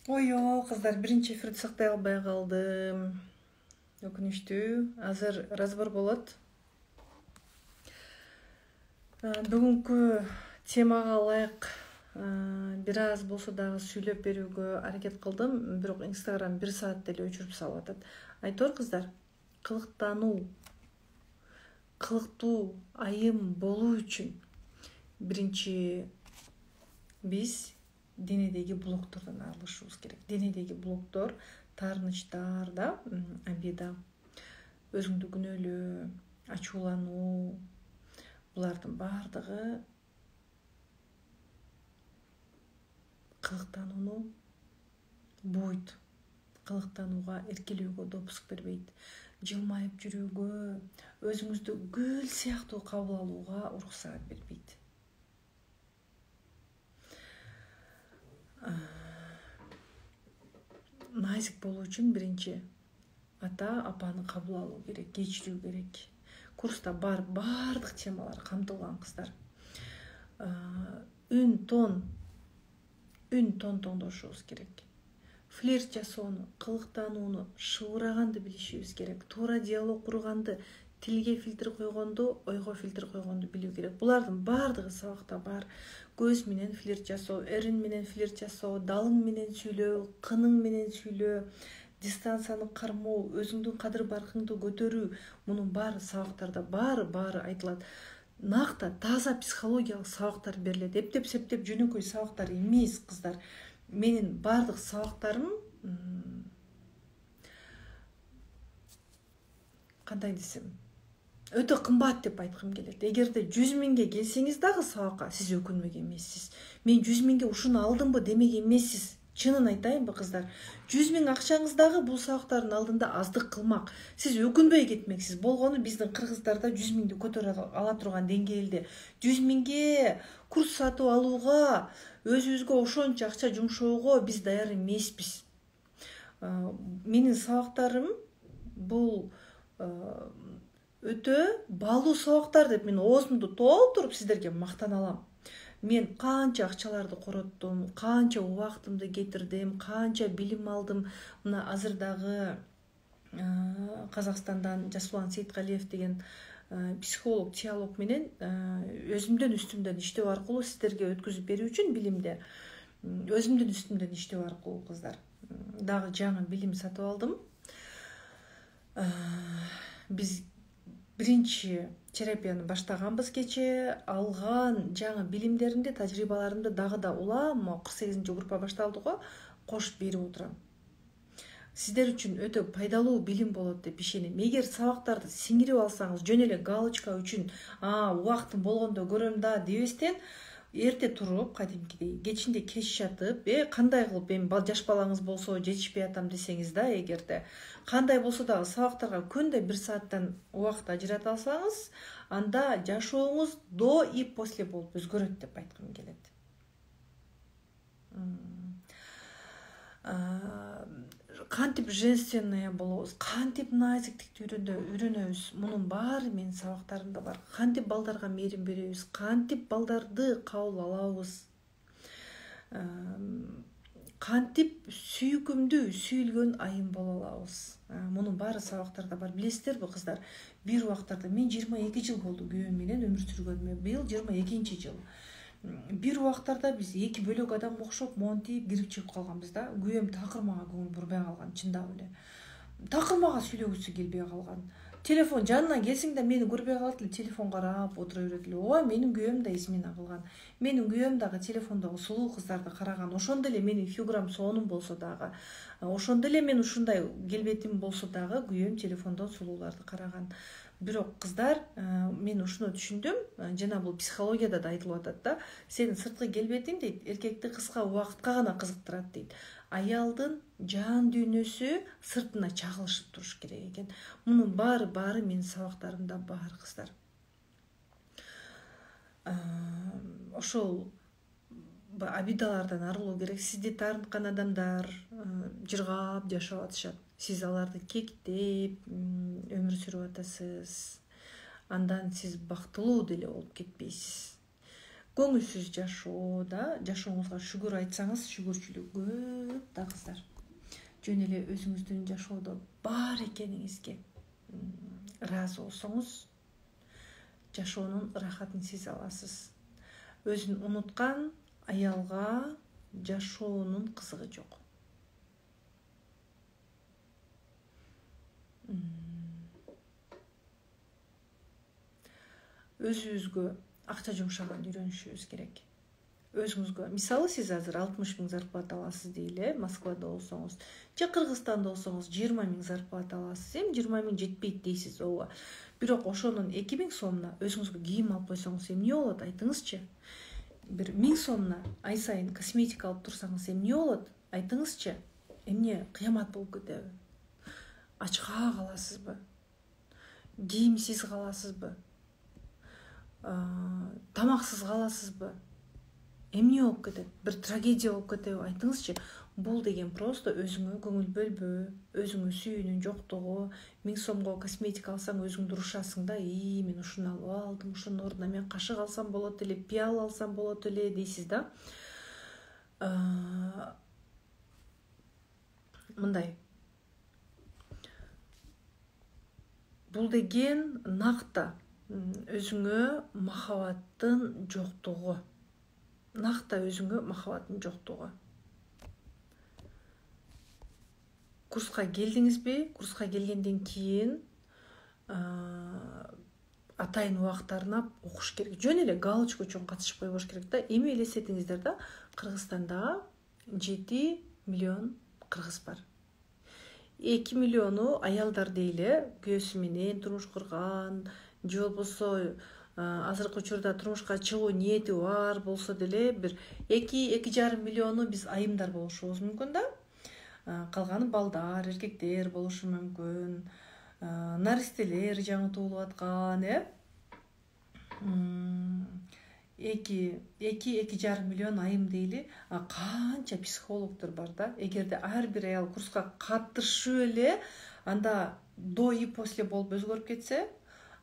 Ой, кыздар, биринчи эфирди сактай албай калдым. Өкүнүчтүү. Азыр разбор болот. Бүгүнкү темага ылайык бир аз болсо дагы сүйлөп берүүгө аракет кылдым. Бирок Instagram 1 саат деле өчүрүп салып атат. Айтор кыздар, кылыктуу айым болуу үчүн биринчи биз денедеги блоктордон арылышыбыз керек. Денедеги блоктор, таарынычтар да, обида, өзүңдү күнөөлөө, ачуулануу, булардын баардыгы кылыктанууну бууйт. Кылыктанууга, эркелөөгө допуск бербейт. Жылмайып жүрүүгө, өзүңүздү гүл сыяктуу кабыл алууга уруксаат бербейт. Назик болуу үчүн биринчи ата апаны кабыл алуу керек, кечирүү керек. Курста баардык темалар камтылган кыздар. Үн тон тоңдошубуз керек. Флирт жасоону, кылыктанууну, шыбыраганды билишибиз керек. Туура диалог курганды, тилге фильтр койгонду, ойго фильтр койгонду билүү керек. Булардын баардыгы сабакта бар. Көз менен флирт жасоо, эрин менен флирт жасоо, далың менен сүйлөө, кының менен сүйлөө, дистанцияны кармоо, өзүңдүн кадыр баркыңды көтөрүү, мунун баары сабактарда баары айтылат. Накта таза психологиялык сабактар берилет. Эптеп септеп жөнөкөй сабактар эмес, кыздар. Менин баардык сабактарым кандай десем, өтө кымбат деп айткым келет. Эгерде 100 миңге келсеңиз дагы сабакка, сиз өкүнбөк эмессиз. Мен 100 миңге ушуну алдымбы демек эмессиз. Чынын айтайынбы, кыздар? 100 миң акчаңыз дагы бул сабактардын алдында аздык кылмак. Сиз өкүнбөй кетмексиз. Болгону биздин кыргыздарда 100 миңди көтөрө ала турган деңгээлде. 100 миңге курс сатып алууга, өзүбүзгө ошончо акча жумшоого биз даяр эмеспиз. Менин сабактарым бул өтө баалуу сабактар деп мен оозумду толтуруп сиздерге мактана алам. Мен канча акчаларды короттум, канча убактымды кетирдим, канча билим алдым. Мына азыр дагы Казакстандан Жасулан Сейткалиев деген психолог, теолог менен өзүмдөн үстүмдөн иштөө аркылуу сиздерге өткүзүп берүү үчүн билимди өзүмдүн үстүмдөн иштөө аркылуу, кыздар, дагы жаңы билим сатып алдым. Биз биринчи терапияны баштаганбыз кече. Алган жаңы билимдеримди, тажрыйбаларымды дагы да улам 48-ci группа башталды го, кошуп берип отурам. Сиздер үчүн өтө пайдалуу билим болот деп ишенем. Эгер сабактарды сиңирип алсаңыз, жөн эле галочка үчүн, убактым болгондо көрөм да дебестен, эрте туруп, кадимкидей, кечинде кеч жатып, кандай кылып эми жаш балаңыз болсо жетишпей атам десеңиз да, эгерде кандай болсо дагы сабактарга күндө 1 сааттан убакыт ажырата алсаңыз, анда жашооңуз до и после болуп өзгөрөт деп айткым келет. Кантип женственная болобуз, кантип назиктикти үйрөнөбүз, мунун баары менин сабактарымда бар. Кантип балдарга мээрим беребиз, кантип балдарды кабыл алабыз, кантип сүйкүмдүү, сүйүлгөн айым боло алабыз. Мунун баары сабактарда бар. Билесиздерби, кыздар? Бир убактарда мен 22 жыл болду күйөөм менен өмүр сүргөнүмө. Быйыл 22-ci жыл. Бир убактарда биз эки бөлөк адам окшоп монтип кирип чыгып калганбыз да. Күйөөм такыр мага көңүл бурбай калган, чындап эле. Такыр мага сүйлөгүсү келбей калган. Телефон жанына келсең да мени көрбөй калат эле, телефон карап отура берет эле. Ооба, менин күйөөм да измена кылган. Менин күйөөм дагы телефондогу сулуу кыздарды караган. Ошондо эле менин фигурам сонун болсо дагы, ошондо эле мен ушундай келбетим болсо дагы күйөөм телефондон сулууларды караган. Бирок кыздар, мен ушуну түшүндүм, жана бул психологияда да айтылып атат да. Сенин сырткы келбетиң дейт, эркекти кыска убакытка гана кызыктырат дейт. Аялдын жан дүйнөсү сыртына чагылышып туруш керек экен. Мунун баары менин сабактарымда бар, кыздар. Ошол обидалардан арылуу керек. Сизди таарынткан адамдар жыргап жашап атышат. Сиз аларды кектеп өмүр сүрүп атасыз. Андан сиз бактылуу деле болуп кетпейсиз. көңүлсүз жашоо да, жашооңузга шүгүр айтсаңыз шүгүрчүлүк көп да кыздар. Жөн эле өзүңүздүн жашоодо бар экениңизге ыраазы болсоңуз, жашоонун ырахатын сезе аласыз. Өзүн унуткан аялга жашоонун кызыгы жок. Өзүбүзгө акча жумшаганды үйрөнүшүбүз керек. Өзүңүзгө, мисалы сиз азыр 60 000 зарплата аласыз дейле, Москвада болсоңуз, же Кыргызстанда болсоңуз 20 000 зарплата аласыз, 20 000 жетпейт дейсиз, ооба. Бирок ошонун 2 000 сомуна өзүңүзгө кийим алып койсоңуз эмне болот, айтыңызчы? Бир 1000 сомуна ай сайын косметика алып турсаңыз эмне болот, айтыңызчы? Эмне, кыямат болуп кетеби? Ачка каласызбы? Кийимсиз каласызбы? Тамаксыз каласызбы? Эмне болуп кетет? Бир трагедия болуп кетеби? Айтыңызчы. Бул деген просто өзүңө көңүл бөлбөө, өзүңө сүйүүнүн жоктугу. 1000 сомго косметика алсаң өзүңдү урушасың да, мен ушуну алып алдым, ошонун ордуна мен кашык алсам болот эле, пиал алсам болот эле дейсиз да. Мындай. Бул деген накта өзүңө махабаттын жоктугу. Накта өзүңө махабаттын жоктугу. Курска келдиңизби? Курска келгенден кийин атайын убакыт арнап окуш керек. Жөн эле галочка үчүн катышып койбош керек да. Эми элестетиңиздер да, Кыргызстанда 7 миллион кыргыз бар. 2 миллиону аялдар дейле, күйөөсү менен турмуш курган, же болбосо азыркы учурда турмушка чыгуу ниети бар болсо деле, бир 2-2,5 миллиону биз айымдар болушубуз мүмкүн да. Калганы балдар, эркектер болушу мүмкүн. Наристелер жаңы туулуп аткан, 2-2,5 миллион айым дейли. Канча психологдор бар да. Эгерде ар бир аял курска катышып эле, анда до и после болуп өзгөрүп кетсе,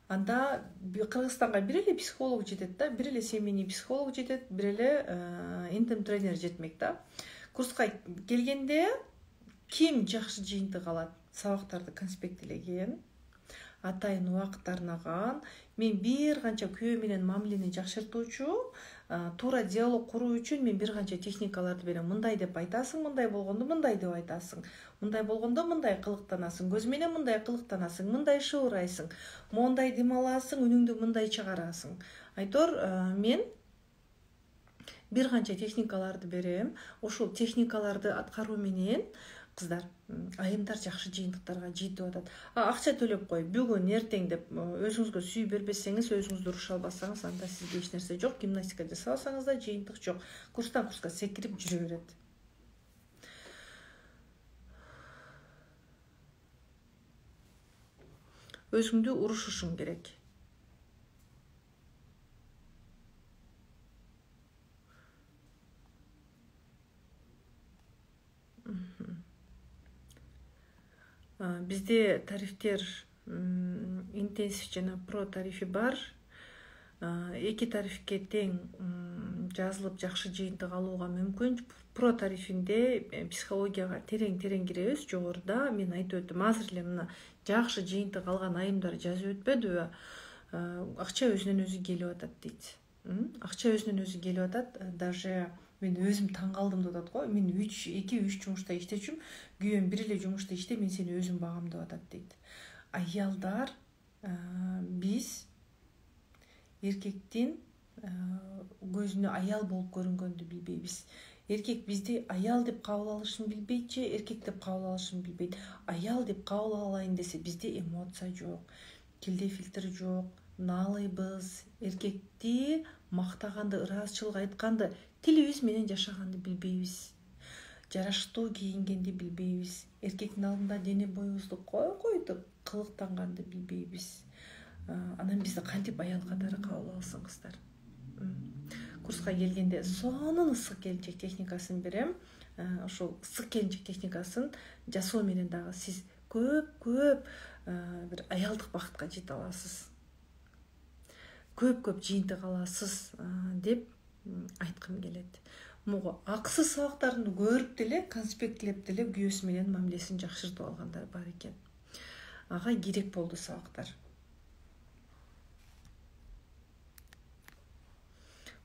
анда Кыргызстанга бир эле психолог жетет да, бир эле семейный психолог жетет, бир эле интим тренер жетмек да. Курска келгенде ким жакшы жыйынтык алат? Сабактарды конспекттелеген, атайын убакыт арнаган, мен бир канча күйөө менен мамилени жакшыртуучу, туура диалог куруу үчүн мен бир канча техникаларды берем. Мындай деп айтасың, мындай болгондо мындай деп айтасың. Мындай болгондо мындай кылыктанасың, көз менен мындай кылыктанасың, мындай шыбырайсың, мондай дем аласың, үнүңдү мындай чыгарасың. Айтор, мен бир канча техникаларды берем. Ошол техникаларды аткаруу менен кыздар, айымдар жакшы жыйынтыктарга жетип атат. Акча төлөп кой, бүгүн, эртең деп өзүңүзгө сүй бербесеңиз, өзүңүздү уруша албасаңыз, анда сизде эч нерсе жок. Гимнастика жасабасаңыз да жыйынтык жок. Курстан курска секирип жүрө берет. Өзүңдү урушушуң керек. Бизде тарифтер интенсив жана про тарифи бар. Эки тарифке тең жазылып жакшы жыйынтык алууга мүмкүн. Про тарифинде психологияга терең киребиз. Жогоруда мен айтып өттүм. Азыр эле мына жакшы жыйынтык алган айымдар жазып өтпөдүбү? Акча өзүнөн өзү келип атат дейт. Акча өзүнөн өзү келип атат. Даже мен өзүм таң калдым деп атат го. Мен 2-3 жумушта иштечүм, күйөөм бир эле жумушта иште, мен сени өзүм багам деп атат дейт. Аялдар, биз эркектин көзүнө аял болуп көрүнгөндү билбейбиз. Эркек бизди аял деп кабыл алышын билбейт же эркек деп кабыл алышын билбейт. Аял деп кабыл алайын десе бизде эмоция жок, килде фильтр жок, наалайбыз. Эркекти мактаганды, ыраазычылык айтканды, тилибиз менен жашаганды билбейбиз. Жараштуу кийингенди билбейбиз. Эркектин алдында дене боюбузду койгойтуп кылыктанганды билбейбиз. Анан бизди кантип аял катары кабыл алсын кыздар? Курска келгенде сонун ысык келинчек техникасын берем. Ошол ысык келинчек техникасын жасоо менен дагы сиз көп бир аялдык бакытка жете аласыз. Көп жыйынтык аласыз деп айткым келет. Мого акысыз сабактарды көрүп деле, конспектлеп деле күйөөсү менен мамилесин жакшыртып алгандар бар экен. Ага керек болду сабактар.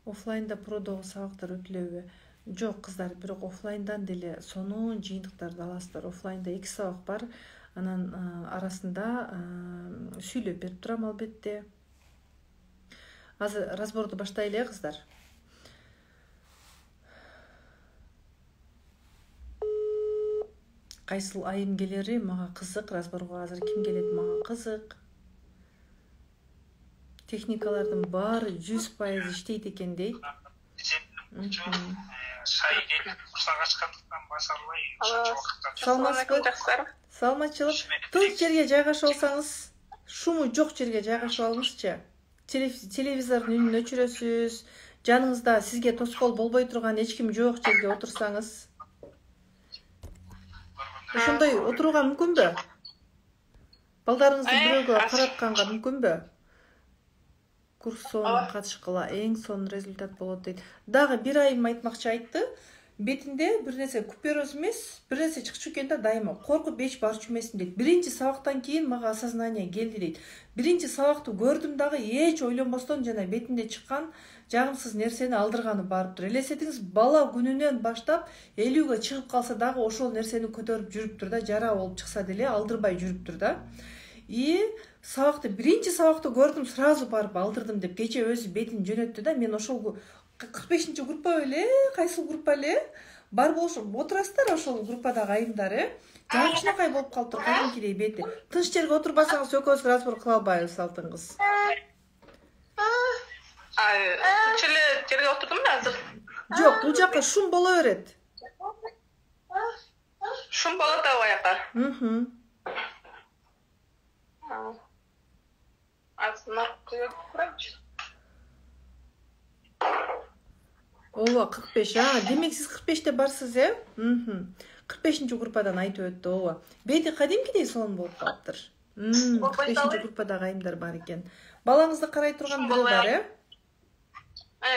Офлайнда продогу сабактар өтүлөбү? Жок кыздар, бирок офлайндан деле сонун жыйынтыктарды аласыздар. Офлайнда 2 сабак бар, анан арасында сүйлөп берип турам албетте. Азыр разборду баштайлы кыздар. Кайсыл айым келери мага кызык, разборго азыр ким келет мага кызык. Техникалардын баары 100% иштейт экен дейт. Саламатчылык. Тыныч жерге жайгашып алсаңыз, шуму жок жерге жайгашып алыңызчы. Телевизордун үнүн өчүрөсүз, жаныңызда сизге тоскоол болбой турган эч ким жок жерге отурсаңыз. Ошондой отурууга мүмкүнбү? Балдарыңызды бирөөгө каратканга мүмкүнбү? Курсон катышкыла эң сонун результат болот дейт. Дагы бир айым айтмакчы айтты. Бетинде бир нерсе купероз эмес, бир нерсе чыкчу экен да дайыма. Коркуп эч барчу эмесмин дейт. Биринчи сабактан кийин мага осознание келди дейт. Биринчи сабакты көрдүм дагы эч ойлонбостон жана бетинде чыккан жагымсыз нерсени алдырганы барыптыр. Элестетиңиз, бала күнүнөн баштап 50ге чыгып калса дагы ошол нерсени көтөрүп жүрүптүр да, жара болуп чыкса деле алдырбай жүрүптүр да. Сабакты биринчи сабакты көрдүм, сразу барып алдырдым деп кече өзү бетин жөнөттү да. Мен ошол 45-чи группа эле, кайсыл группа эле бар болушуп отурасыздар ошол группадагы айымдар, жакшынакай болуп калыптыр, кадимкидей бети. Тыныч жерге отурбасаңыз экөөбүз разбор кыла албайбыз, алтын-кыз. Тыныч жерге отурдум азыр. Жок, бул жака шум боло берет. Шум болот да баяка. Ооба, 45. Демек сиз 45те барсыз, 45-чи группадан айтып өттү, ооба. Бети кадимкидей сонун болуп калыптыр. 45-чи группадагы айымдар бар экен. Балаңызды карай турган бири бар,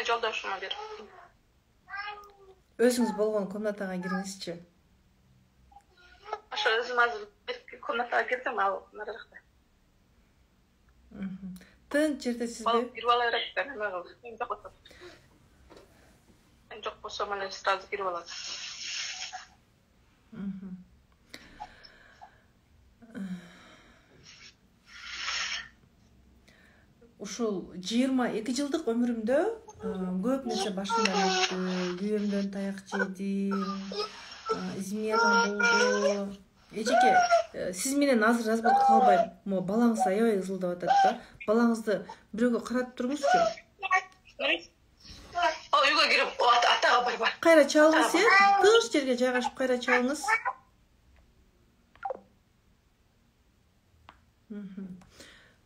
жолдошума бер. Өзүңүз болгон комнатага кириңизчи. Ошо өзүм азыр бир комнатага кирдим, ал наракта. Тынч жерде сизби? Кирип ала берет да, неме кылып. Жок болсо мына сразу кирип алат. Ушул 22 жылдык өмүрүмдө көп нерсе башымдан өттү. Күйөөмдөн таяк жедим, измена болду. Эжеке, сиз менен азыр разбор кыла албайм. Мо балаңыз аябай ызылдап атат да. Балаңызды бирөөгө каратып туруңузчу. Үйгө кирип, атага бар. Кайра чалыңыз, тыныч жерге жайгашып кайра чалыңыз.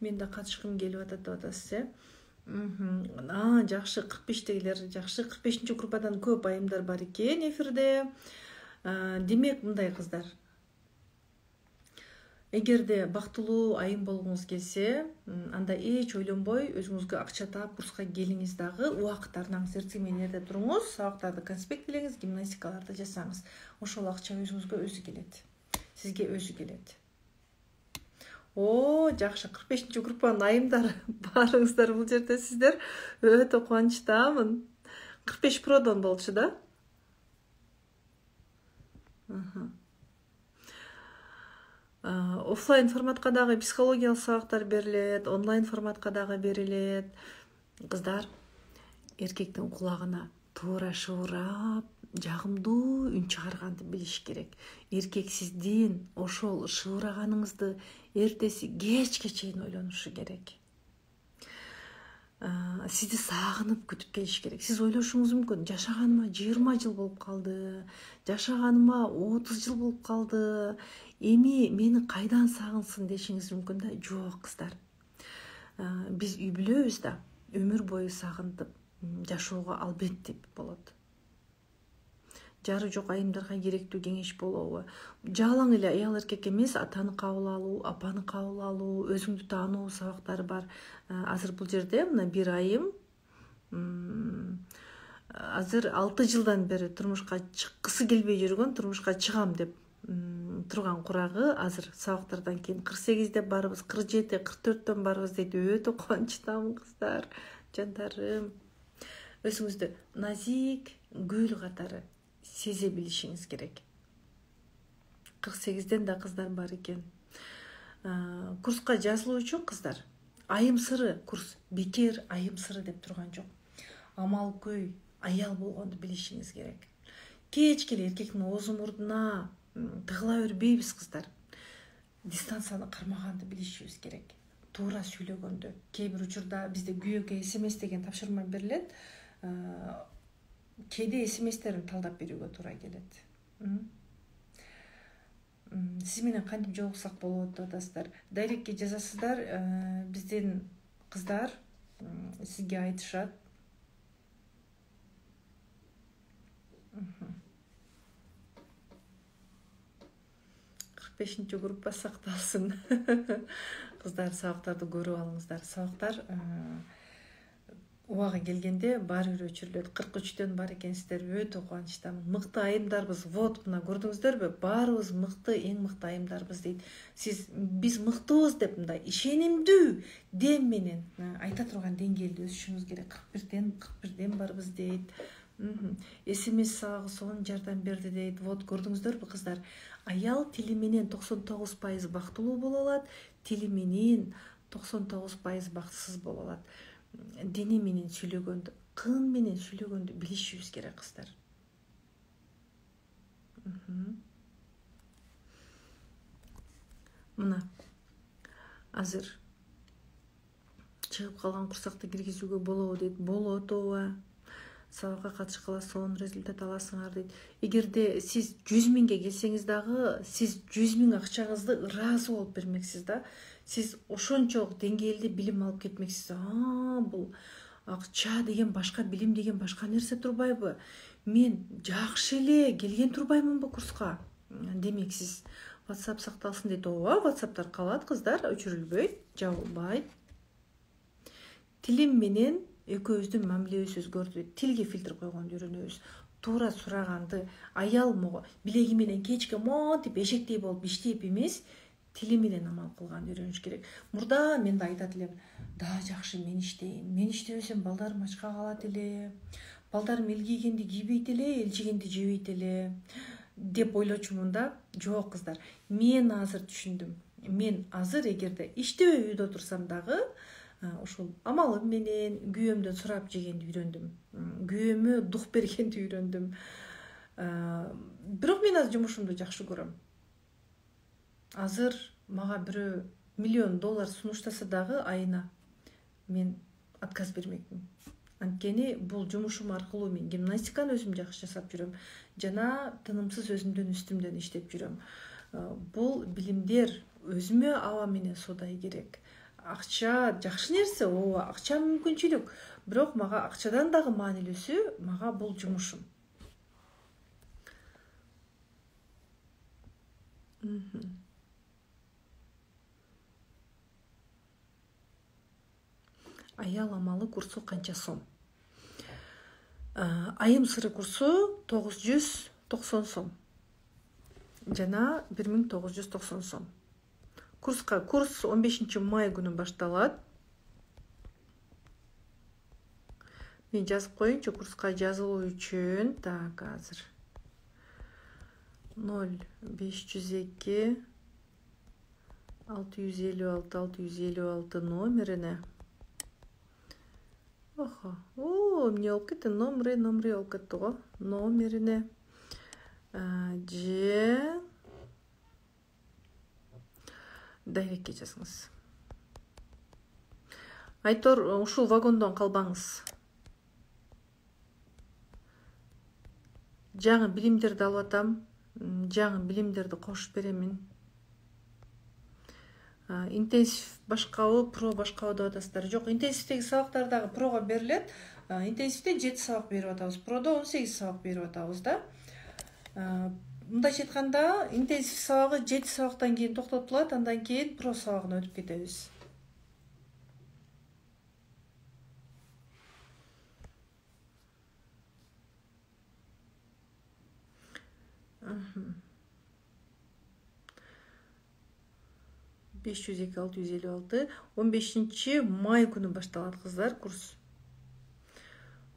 Мен да катышкым келип атат деп атасыз, жакшы, 45тегилер жакшы. 45-чи группадан көп айымдар бар экен эфирде. Демек, мындай кыздар. Эгерде бактылуу айым болгуңуз келсе, анда эч ойлонбой өзүңүзгө акча таап курска келиңиз дагы, убакыт арнаңыз эртең менен эрте туруңуз, сабактарды конспекттелеңиз, гимнастикаларды жасаңыз. Ошол акча өзүңүзгө өзү келет. Сизге өзү келет. Жакшы, 45-чи группанын айымдары барыңыздар бул жерде сиздер. Өтө кубанычтамын. 45 продон болчу да? Офлайн форматка дагы психологиялык сабактар берилет, онлайн форматка дагы берилет. Кыздар, эркектин кулагына туура шуурап, жагымдуу үн чыгарганды билиш керек. Эркек сиздин ошол шуураганыңызды эртеси кечке чейин ойлонушу керек. Сизди сагынып күтүп келиш керек. Сиз ойлошуңуз мүмкүн, жашаганыма 20 жыл болуп калды, жашаганыма 30 жыл болуп калды, эми мени кайдан сагынсын дешиңиз мүмкүн да. Жок, кыздар. Биз үй бүлөбүз да, өмүр бою сагынтып жашоого албетте болот. Жары жок айымдарга керектүү кеңеш болобу? Жалаң эле аял эркек эмес, атаны кабыл алуу, апаны кабыл алуу, өзүңдү таануу сабактары бар. Азыр бул жерде мына бир айым азыр 6 жылдан бери турмушка чыккысы келбей жүргөн, турмушка чыгам деп турган курагы азыр сабактардан кийин 48 барыбыз, 47, 44 барыбыз дейт. Өтө кубанычтамын кыздар, жандарым. Өзүңүздү назик, гүл катары сезе билишиңиз керек. 48 да кыздар бар экен. Курска жазылуу үчүн кыздар айым сыры курс бекер айым сыры деп турган жок. Амал көй аял болгонду билишиңиз керек. Кеч келе эркектин оозу мурдуна тыгыла бербейбиз кыздар. Дистанцияны кармаганды билишибиз керек. Туура сүйлөгөндү. Кээ бир учурда бизде күйөөгө СМС деген тапшырма берилет. Кээде СМСтерин талдап берүүгө туура келет. Сиз менен кантип жолуксак болот деп атасыздар. Дайректке жазасыздар. Биздин кыздар сизге айтышат. 45-нчи группа сакталсын. Кыздар, сабактарды көрүп алыңыздар. Сабактар убагы келгенде баары бир өчүрүлөт. 43төн бар экенсиздер. Өтө кубанычтамын. Мыкты айымдарбыз. Вот, мына көрдүңүздөрбү? Баарыбыз мыкты, эң мыкты айымдарбыз дейт. Сиз биз мыктыбыз деп мындай ишенимдүү дем менен айта турган деңгээлде өсүшүңүз керек. 41ден барбыз дейт. СМС сабагы сонун жардам берди дейт. Вот, көрдүңүздөрбү кыздар? Аял тили менен 99% бактылуу боло алат, тили менен 99% бактысыз боло алат. Дене менен сүйлөгөндү, кын менен сүйлөгөндү билишибиз керек кыздар. Мына азыр чыгып калган курсакты киргизүүгө болобу дейт. Болот ооба. Сабакка катышкыла сонун результат аласыңар дейт. Эгерде сиз 100 миңге келсеңиз дагы, сиз 100 миң акчаңызды ыраазы болуп бермексиз да. Сиз ошончолук деңгээлде билим алып кетмексиз. Бул акча деген башка, билим деген башка нерсе турбайбы? Мен жакшы эле келген турбаймынбы курска? Демексиз. WhatsApp сакталсын дейт. Ооба, WhatsApp'тар калат кыздар, өчүрүлбөйт, жабылбайт. Тилим менен экөөбүздүн мамилебиз өзгөрдү. Тилге фильтр койгонду үйрөнөбүз. Туура сураганды аял мого билеги менен кечке монтип эшектей болуп иштеп эмес, тили менен амал кылганды үйрөнүш керек. Мурда мен да айтат элем, да жакшы мен иштейин. Мен иштебесем балдарым ачка калат эле. Балдарым эл кийгенди кийбейт эле, эл жегенди жебейт эле деп ойлочумун да. Жок кыздар. Мен азыр түшүндүм. Мен азыр эгерде иштебей үйдө турсам дагы ошол амалым менен күйөөмдөн сурап жегенди үйрөндүм. Күйөөмө дух бергенди үйрөндүм. Бирок мен азыр жумушумду жакшы көрөм. Азыр мага бирөө $1 миллион сунуштаса дагы айына мен отказ бермекмин. Анткени бул жумушум аркылуу мен гимнастиканы өзүм жакшы жасап жүрөм жана тынымсыз өзүмдөн үстүмдөн иштеп жүрөм. Бул билимдер өзүмө аба менен суудай керек. Акча жакшы нерсе, ооба, акча мүмкүнчүлүк. Бирок мага акчадан дагы маанилүүсү мага бул жумушум. Аял амалы курсу канча сом? Айым сыры курсу 990 сом. Жана 1990 сом. Курс 15 май күнү башталат. Мен жазып коеюнчу курска жазылуу үчүн. Так, азыр 0502 656 номерине. Эмне болуп кетти? Номери болуп кетти го. Номерине же дайректке жазыңыз. Айтор, ушул вагондон калбаңыз. Жаңы билимдерди алып атам. Жаңы билимдерди кошуп беремин. Интенсив башкабы, про башкабы деп атасыздар. Жок, интенсивдеги сабактар дагы прого берилет. Интенсивде 7 сабак берип атабыз. Продо 18 сабак берип атабыз да. Мындайча айтканда, интенсив сабагы 7 сабактан кийин токтотулат, андан кийин про сабагына өтүп кетебиз. $502,656 15 май күнү башталат кыздар курс.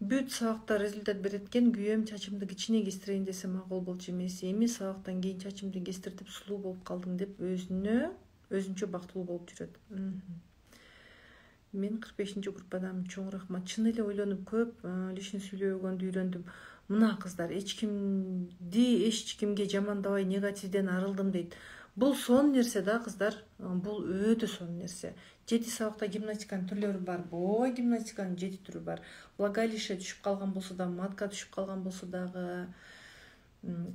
Бүт сабакта результат берет экен. Күйөөм чачымды кичине кестирейин десе макул болчу эмес. Эми сабактан кийин чачымды кестиртип сулуу болуп калдым деп өзүнчө бактылуу болуп жүрөт. Мен 45-группадамын. Чоң рахмат. Чын эле ойлонуп көп лишний сүйлөбөгөндү үйрөндүм. Мына кыздар, эч кимге жамандабай негативден арылдым дейт. Бул сонун нерсе да кыздар. Бул өтө сонун нерсе. 7 сабакта гимнастиканын түрлөрү бар. Боо гимнастиканын 7 түрү бар. Влагалище түшүп калган болсо да, матка түшүп калган болсо дагы,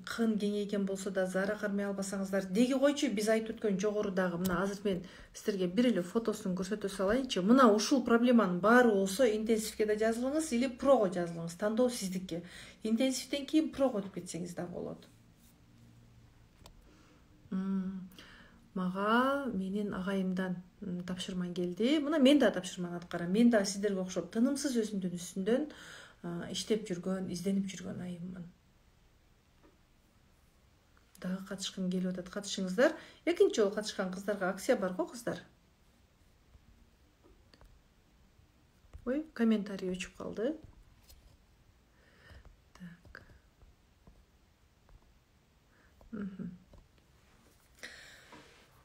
кын кеңейген болсо да, зара кармай албасаңыздар, деги койчу биз айтып өткөн жогорудагы мына азыр мен сиздерге бир эле фотосун көрсөтө салайынчы. Мына ушул проблеманын баары болсо интенсивке да жазылыңыз или прого жазылыңыз. Тандоо сиздики. Интенсивден кийин прого өтүп кетсеңиз да болот. Мага менин агайымдан тапшырма келди. Мына мен да тапшырманы аткарам. Мен да сиздерге окшоп тынымсыз өзүмдүн үстүндөн иштеп жүргөн, изденип жүргөн айыммын. Дагы катышкым келип атат. Катышыңыздар. Экинчи жолу катышкан кыздарга акция бар го кыздар. Ой, комментарий өчүп калды. Так.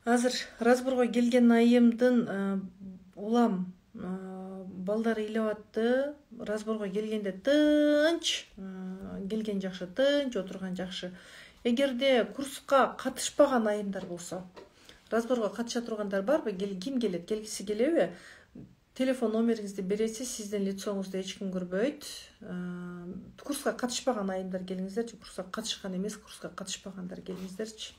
Азыр разборго келген айымдын улам балдары ыйлап атты. Разборго келгенде тынч, келген жакшы, тынч отурган жакшы. Эгерде курска катышпаган айымдар болсо, разборго катыша тургандар барбы? Ким келет? Келгиси келеби? Телефон номериңизди бересиз, сиздин лицоңузду эч ким көрбөйт. Курска катышпаган айымдар келиңиздерчи, курска катышкан эмес, курска катышпагандар келиңиздерчи.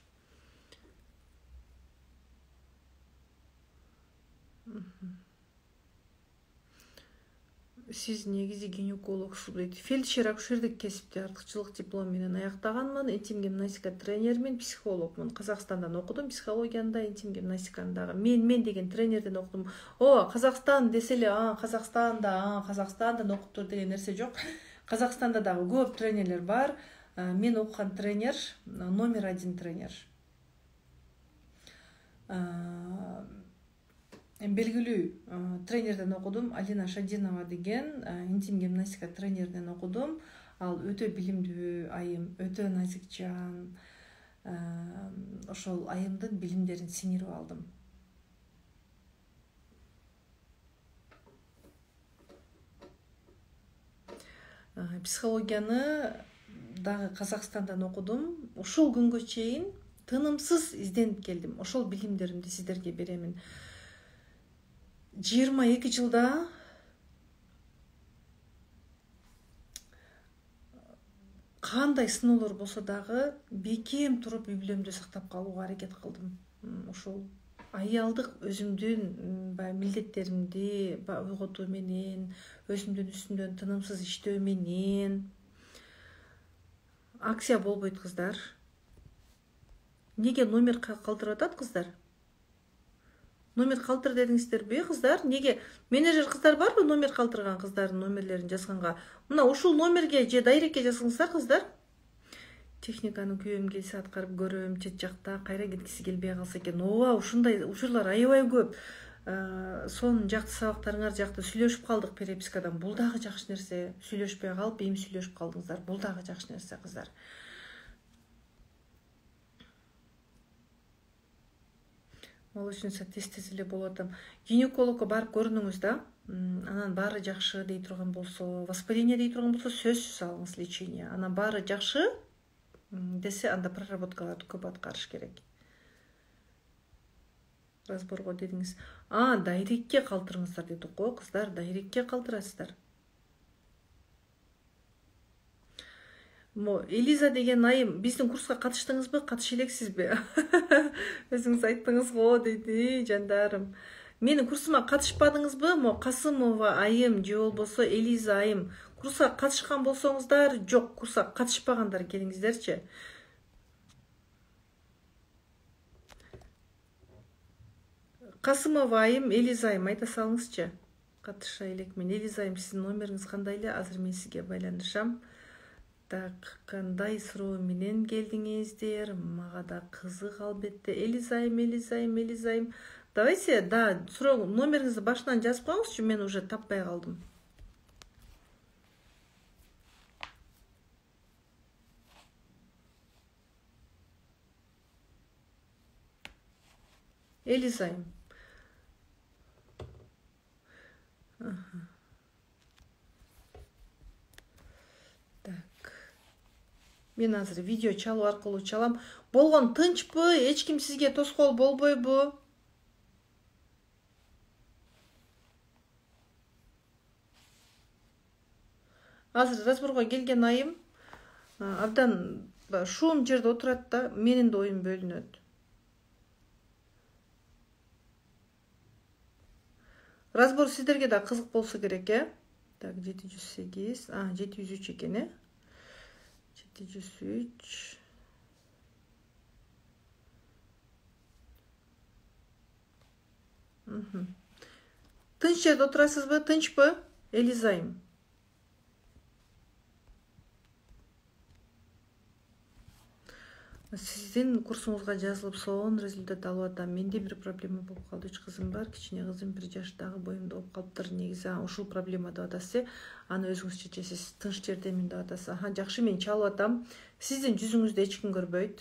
Сиз негизи гинекологсуз дейт. Фельдшер акушердик кесипти артыкчылык диплом менен аяктаганмын. Интим гимнастика тренермин, психологмун. Казакстандан окудум, психологияны да, интим гимнастиканы дагы. Мен деген тренерден окудум. Казакстан деселе, Казакстандан окуптур деген нерсе жок. Казакстанда дагы көп тренерлер бар. Мен окуган тренер номер 1 тренер. Белгилүү тренерден окудум. Алина Шадинова деген интим гимнастика тренерден окудум. Ал өтө билимдүү айым, өтө назикчан. Ошол айымдын билимдерин сиңирип алдым. Психологияны дагы Казакстандан окудум. Ушул күнгө чейин тынымсыз изденип келдим. Ошол билимдеримди сиздерге беремин. 22 жылда кандай сыноолор болсо дагы бекем туруп үй-бүлөмдү сактап калууга аракет кылдым. Ошол аялдык өзүмдүн милдеттеримди ойготуу менен, өзүмдүн үстүндөн тынымсыз иштөө менен. Акция болбойт кыздар. Неге номер калтырып атат кыздар? Номер калтыр дедиңиздерби кыздар? Неге? Менеджер кыздар барбы номер калтырган кыздардын номерлерин жазганга? Мына ушул номерге же дайрекке жазыңыздар кыздар. Техниканы күйөөм келсе аткарып көрөм, чет жакта кайра кеткиси келбей калса экен. Ооба, ушундай учурлар аябай көп. Сонун жакты сабактарыңар жакты сүйлөшүп калдык перепискадан. Бул дагы жакшы нерсе. Сүйлөшпөй калып, эми сүйлөшүп калдыңыздар. Бул дагы жакшы нерсе кыздар. Молочница тез эле болуп атам. Гинекологко барып көрүнүңүз да. Анан баары жакшы дей турган болсо, воспаление дей турган болсо сөзсүз алыңыз лечение. Анан баары жакшы десе, анда проработкаларды көп аткарыш керек. Разборго дедиңиз. Дайрекке калтырыңыздар дедик го кыздар, дайрекке калтырасыздар. Элиза деген айым, биздин курска катыштыңызбы, катыша элексизби? Өзүңүз айттыңыз го, дейди жандарым. Менин курсума катышпадыңызбы? Касымова айым же болбосо Элиза айым. Курска катышкан болсоңуздар, жок, курска катышпагандар келиңиздерчи. Касымова айым, Элиза айым айта салыңызчы. Катыша элекмин. Элиза айым, сиздин номериңиз кандай эле? Азыр мен сизге байланышам. Так, кандай суроо менен келдиңиздер? Мага да кызык албетте. Элизайым. Давайте, да, суроо номериңизди башынан жазып коюңузчу, мен уже таппай калдым. Элизайым. Так. Мен азыр видео чалуу аркылуу чалам. Болгон тынчпы? Эч ким сизге тоскоол болбойбу? Азыр разборго келген айым абдан шум жерде отурат да, менин да оюм бөлүнөт. Разбор сиздерге да кызык болсо керек, Так, 708, 703 экен, 703. Тынч жерде отурасызбы? Тынчпы? Элизайым. Сиздин курсуңузга жазылып сонун результат алып атам. Менде бир проблема болуп калды. 3 кызым бар. Кичине кызым 1 жаштагы, боюмда болуп калыптыр. Негизи ушул проблема деп атасыз. Аны өзүңүз чечесиз. Тынч жердемин деп атасыз. Жакшы, мен чалып атам. Сиздин жүзүңүздү эч ким көрбөйт.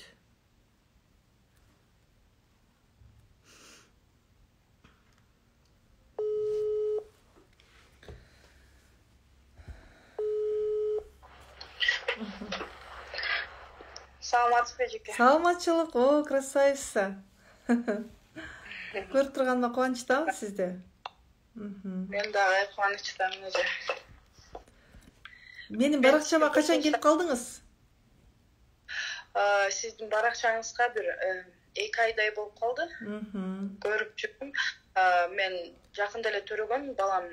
Саламатсызбы эжеке? Саламатчылык, о, красавица. Көрүп турганыма кубанычтамын сизди. Мен дагы кубанычтамын эже. Менин баракчама качан келип калдыңыз? Сиздин баракчаңызга бир 2 айдай болуп калды. Көрүп жүрдүм. Мен жакында эле төрөгөм, балам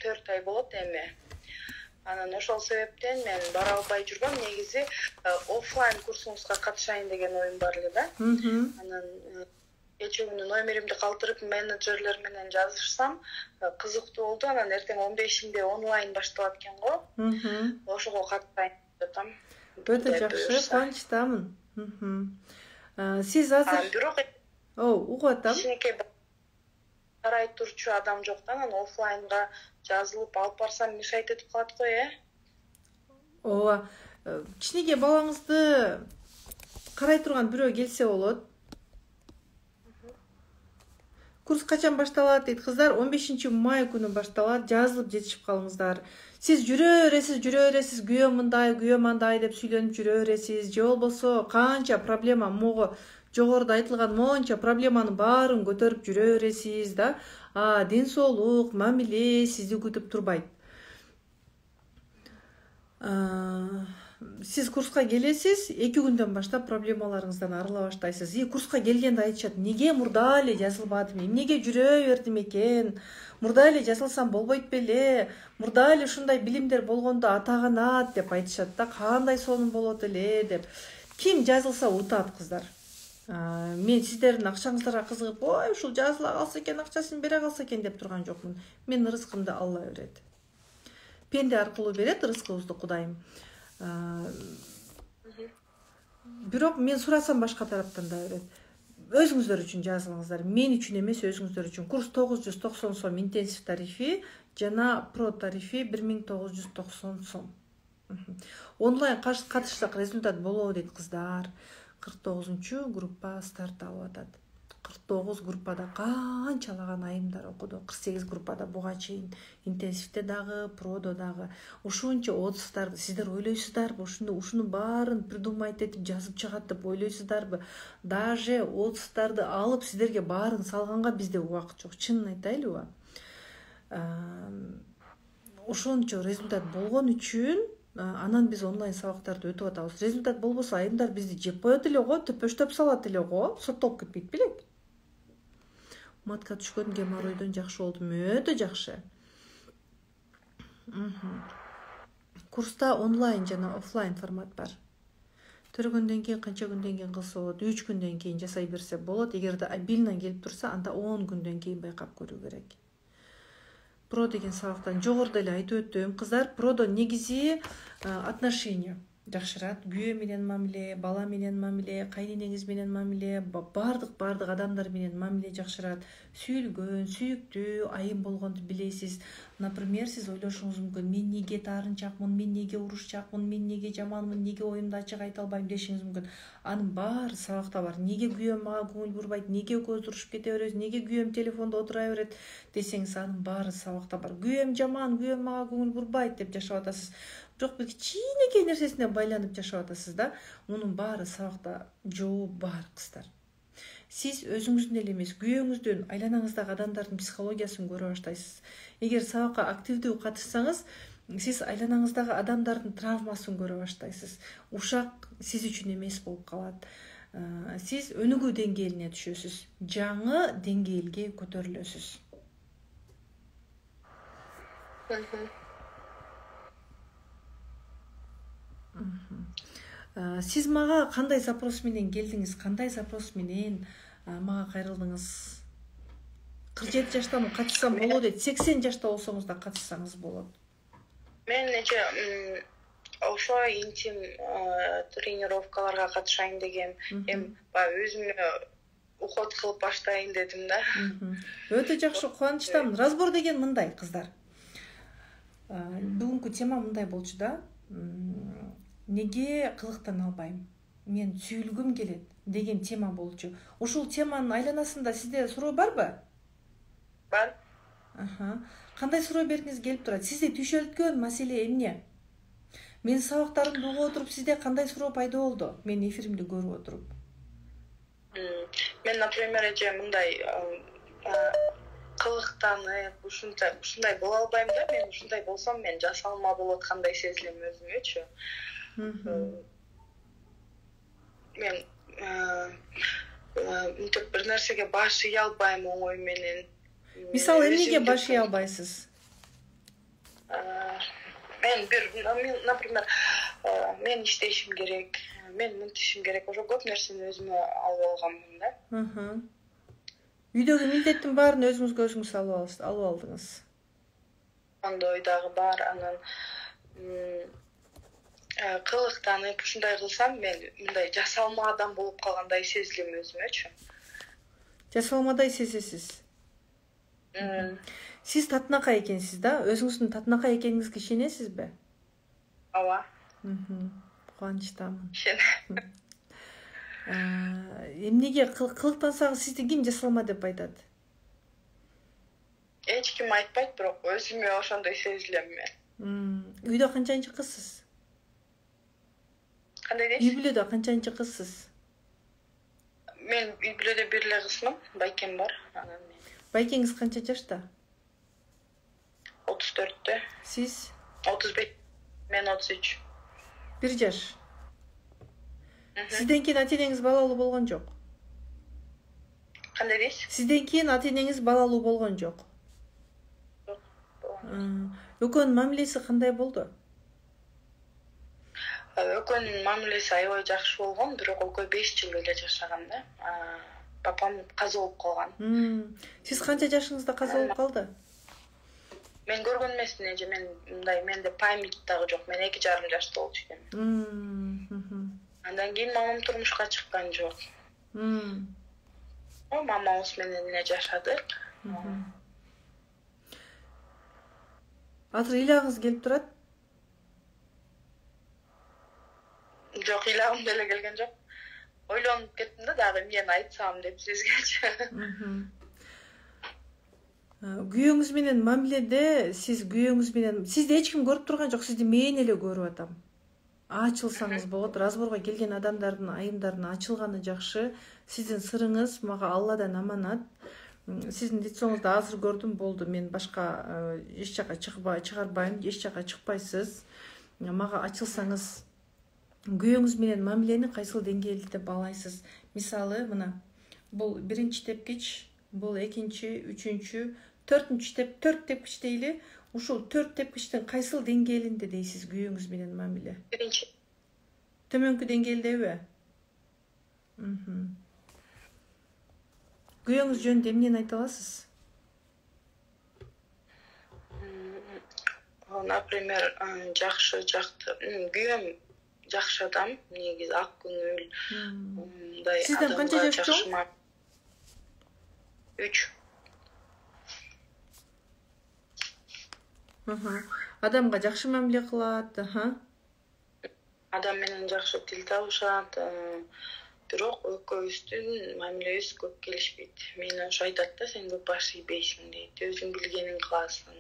4 ай болот эми. Анан ошол себептен мен бара албай жүргөм. Негизи офлайн курсуңузга катышайын деген оюм бар эле да. Анан кечээ күнү номеримди калтырып менеджерлер менен жазышсам, кызыктуу болду. Анан эртең 15-инде онлайн башталат экен го. Ошого катышайын деп атам. Өтө жакшы, кубанычтамын. Сиз азыр бирок угуп атам. кичинекей карай турчу адам жоктан, анан офлайнга жазылып алып барсам мешайт этип калат го, Ооба. Кичинекей балаңызды карай турган бирөө келсе болот. Курс качан башталат дейт кыздар? 15-май күнү башталат. Жазылып жетишип калыңыздар. Сиз жүрө бересиз, күйөөм мындай, күйөөм андай деп сүйлөнүп жүрө бересиз. Же болбосо канча проблема мого жогоруда айтылган монча проблеманын баарын көтөрүп жүрө бересиз да. Ден соолук, мамиле сизди күтүп турбайт. Сиз курска келесиз, 2 күндөн баштап проблемаларыңыздан арыла баштайсыз. Курска келгенде айтышат, неге мурда эле жазылбадым, эмнеге жүрө бердим экен, мурда эле жазылсам болбойт беле, мурда эле ушундай билимдер болгондо атаганат деп айтышат да, кандай сонун болот эле деп. Ким жазылса утат кыздар. Мен сиздердин акчаңыздарга кызыгып, ой, ушул жазыла калса экен, акчасын бере калса экен деп турган жокмун. Мен рызкымды Алла берет. Пенде аркылуу берет рызкыбызды Кудайым. Бирок мен сурасам башка тараптан да берет. Өзүңүздөр үчүн жазылыңыздар. Мен үчүн эмес, өзүңүздөр үчүн. Курс 990 сом интенсив тарифи жана про тарифи 1990 сом. Онлайн катышсак результат болобу дейт кыздар. 49-группа старт алып атат. 49 группада канчалаган айымдар окуду. 48 группада буга чейин интенсивде дагы, продо дагы. Ушунча отуздар сиздер ойлойсуздарбы? Ушуну баарын придумать этип жазып чыгат деп ойлойсуздарбы? Даже отуздарды алып сиздерге баарын салганга бизде убакыт жок. Чынын айтайлыбы? Ошончо результат болгон үчүн анан биз онлайн сабактарды өтүп атабыз. Результат болбосо айымдар бизди жеп коет эле го, төпөштөп салат эле го, соттолуп кетпейт белек. Матка түшкөн геморройдон жакшы болдум, өтө жакшы. Курста онлайн жана офлайн формат бар. Төрөгөндөн кийин канча күндөн кийин кылса болот, 3 күндөн кийин жасай берсе болот. Эгерде обильно келип турса, анда 10 күндөн кийин байкап көрүү керек. Про деген сабактан жогоруда эле айтып өттүм. Кыздар, продо негизи отношения. жакшырат. Күйөө менен мамиле, бала менен мамиле, кайненеңиз менен мамиле, бардык адамдар менен мамиле жакшырат. Сүйүлгөн, сүйүктүү, айым болгонду билесиз. Например, сиз ойлошуңуз мүмкүн, мен неге таарынчакмын, мен неге урушчакмын, мен неге жаманмын, неге оюмду ачык айта албайм дешиңиз мүмкүн. Анын баары сабакта бар. Неге күйөөм мага көңүл бурбайт, неге экөөбүз урушуп кете беребиз, неге күйөөм телефондо отура берет десеңиз, анын баары сабакта бар. Күйөөм жаман, күйөөм мага көңүл бурбайт деп жашап атасыз. Бирок бир кичинекей нерсесине байланып жашап атасыз да. Мунун баары сабакта жооп бар кыздар. Сиз өзүңүздүн эле эмес, күйөөңүздүн, айланаңыздагы адамдардын психологиясын көрө баштайсыз. Эгер сабакка активдүү катышсаңыз, сиз айланаңыздагы адамдардын травмасын көрө баштайсыз. Ушак сиз үчүн эмес болуп калат. Сиз өнүгүү деңгээлине түшөсүз. Жаңы деңгээлге көтөрүлөсүз. Сиз мага кандай запрос менен келдиңиз? Кандай запрос менен мага кайрылдыңыз? 47 жаштамын, катышсам болот дейт. 80 жашта болсоңуз да катышсаңыз болот. Мен ошо интим тренировкаларга катышайын дегем. Өзүмө уход кылып баштайын дедим да. Өтө жакшы, кубанычтамын. Разбор деген мындай, кыздар. Бүгүнкү тема мындай болчу да. Неге кылыктана албайм? Мен сүйүлгүм келет деген тема болчу. Ушул теманын айланасында сизде суроо барбы? Бар. Кандай суроо бергиңиз келип турат? Сизди түйшөлткөн маселе эмне? Мен сабактарымды угуп отуруп, сизде кандай суроо пайда болду? Мен эфиримди көрүп отуруп. Мен, например, мындай кылыктанып, ушундай боло албайм да. Мен ушундай болсом, мен жасалма болуп аткандай сезилем өзүмөчү. Мен мынтип бир нерсеге баш ие албайм оңой менен. Мисалы, эмнеге баш ие албайсыз? Мен например, мен иштешим керек, мен мынтишим керек. Ошо көп нерсени өзүмө алып алганмын да. Үйдөгү милдеттин баарын өзүңүзгө өзүңүз алып алдыңыз. Анда ойдагы бар, анан кылыктанып ушундай кылсам, мен мындай жасалма адам болуп калгандай сезилем өзүмөчү. Жасалмадай сезесиз. Сиз татынакай экенсиз да? Өзүңүздүн татынакай экениңизге ишенесизби? Ооба. Кубанычтамын. Ишенем. Эмнеге кылыктансаңыз сизди ким жасалма деп айтат? Эч ким айтпайт, бирок өзүмө ошондой сезилем мен. Үйдө канчанчы кызсыз? Кандай дейсиз? Үй бүлөдө канчанчы кызсыз? Мен үй бүлөдө бир эле кызмын, байкем бар. Байкеңиз канча жашта? 34-тө. Сиз? 35. Мен 33. 1 жаш. Сизден кийин ата-энеңиз балалуу болгон жок? Кандай дейсиз? Сизден кийин ата-энеңиз балалуу болгон жок? Жок. Экөөнүн мамилеси кандай болду? Экөөнүн мамилеси аябай жакшы болгон, бирок экөө 5 жыл эле жашаган да. Папам каза болуп калган. Сиз канча жашыңызда каза болуп калды? Мен көргөн эмесмин, мен мындай, менде память дагы жок. Мен 2,5 жашта болчу экенмин. Андан кийин мамам турмушка чыккан жок. Мамабыз менен эле жашадык. Азыр ыйлагыңыз келип турат? Жок, ыйлагым деле келген жок. Ойлонуп кеттим да, дагы мен айтсам деп сизгечи. Күйөөңүз менен мамиледе сизди эч ким көрүп турган жок, сизди мен эле көрүп атам. Ачылсаңыз болот, разборго келген адамдардын айымдардын ачылганы жакшы. Сиздин сырыңыз мага Алладан аманат. Сиздин лицоңузду азыр көрдүм, болду. Мен башка эч жака чыгарбайм, эч жака чыкпайсыз. Мага ачылсаңыз, күйөөңүз менен мамилени кайсыл деңгээлде баалайсыз? Мисалы, мына бул 1-чи тепкич, бул 2-чи, 3-чү, 4-чү 4 тепкич дейли. Ушул 4 тепкичтин кайсыл деңгээлинде дейсиз күйөөңүз менен мамиле? 1-чи. Төмөнкү деңгээлдеби? Күйөөңүз жөнүндө эмнени айта аласыз? Например, жакшы жакты. Күйөөм жакшы адам, негизи ак көңүл, мындай Сизден канча жаш чоң? 3. Адамга жакшы мамиле кылат, Адам менен жакшы тил табышат, бирок экөөбүздүн мамилебиз көп келишпейт. Мен ошо айтат да, сен көп баш ийбейсиң дейт, өзүң билгениң кыласың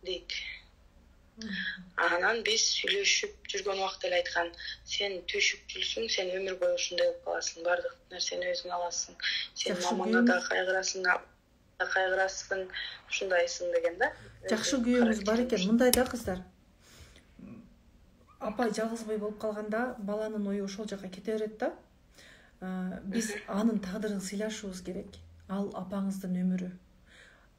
дейт. Анан биз сүйлөшүп жүргөн убакта эле айткан, сен төшүкчүлсүң, сен өмүр бою ушундай болуп каласың, бардык нерсени өзүң аласың, сен мамаңа да кайгырасың, ушундайсың деген да. Жакшы күйөөңүз бар экен. Мындай да кыздар. Апа жалгызбай болуп калганда баланын ою ошол жака кете берет да. Биз анын тагдырын сыйлашыбыз керек. Ал апаңыздын өмүрү.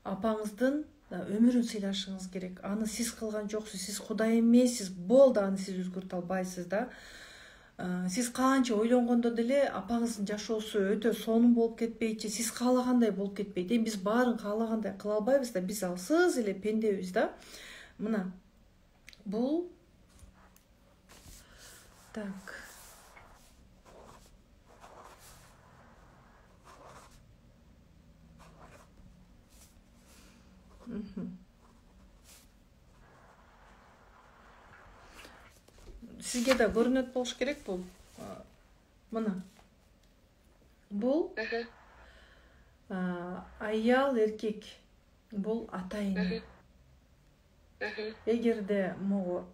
Апаңыздын өмүрүн сыйлашыңыз керек. Аны сиз кылган жоксуз, сиз Кудай эмессиз, болду, аны сиз өзгөртө албайсыз да. Сиз канча ойлонгондо деле апаңыздын жашоосу өтө сонун болуп кетпейчи, сиз каалагандай болуп кетпейт. Эми биз баарын каалагандай кыла албайбыз да, биз алсыз эле пендебиз да. Мына бул так. Сизге да көрүнөт болуш керек бул. Мына. Бул аял, эркек. Бул ата-эне. Эгерде могу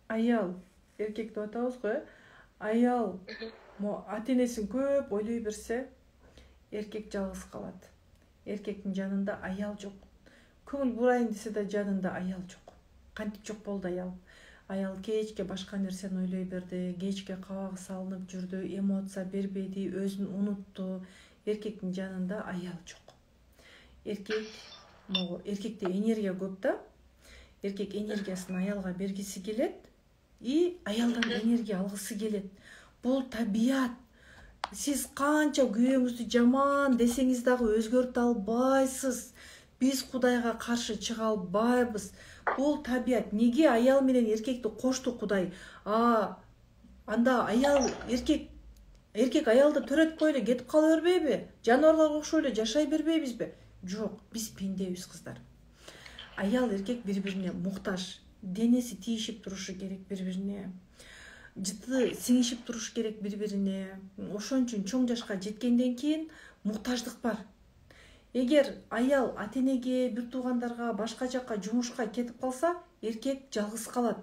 аял, эркек деп атабыз го, аял ата-энесин көп ойлой берсе, эркек жалгыз калат. Эркектин жанында аял жок. Көңүл бурайын десе да жанында аял жок. Кантип жок болду аял? Аял кечке башка нерсени ойлой берди, кечке кабагы салынып жүрдү, эмоция бербеди, өзүн унутту. Эркектин жанында аял жок. Эркекте энергия көп да. Эркек энергиясын аялга бергиси келет и аялдан энергия алгысы келет. Бул табият. Сиз канча күйөөңүздү жаман десеңиз дагы өзгөртө албайсыз. Биз Кудайга каршы чыга албайбыз. Бул табият. Неге аял менен эркекти кошту Кудай? Анда аял, эркек аялды төрөткөй эле кетип кала бербейби? Жаныбарларга окшой эле жашай бербейбизби? Жок, биз пендебиз кыздар. Аял, эркек бири-бирине муктаж. Денеси тийишип турушу керек бири-бирине. Жыты сиңишип туруш керек бири-бирине. Ошон үчүн чоң жашка жеткенден кийин муктаждык бар. Эгер аял ата-энеге, бир туугандарга, башка жакка жумушка кетип калса, эркек жалгыз калат.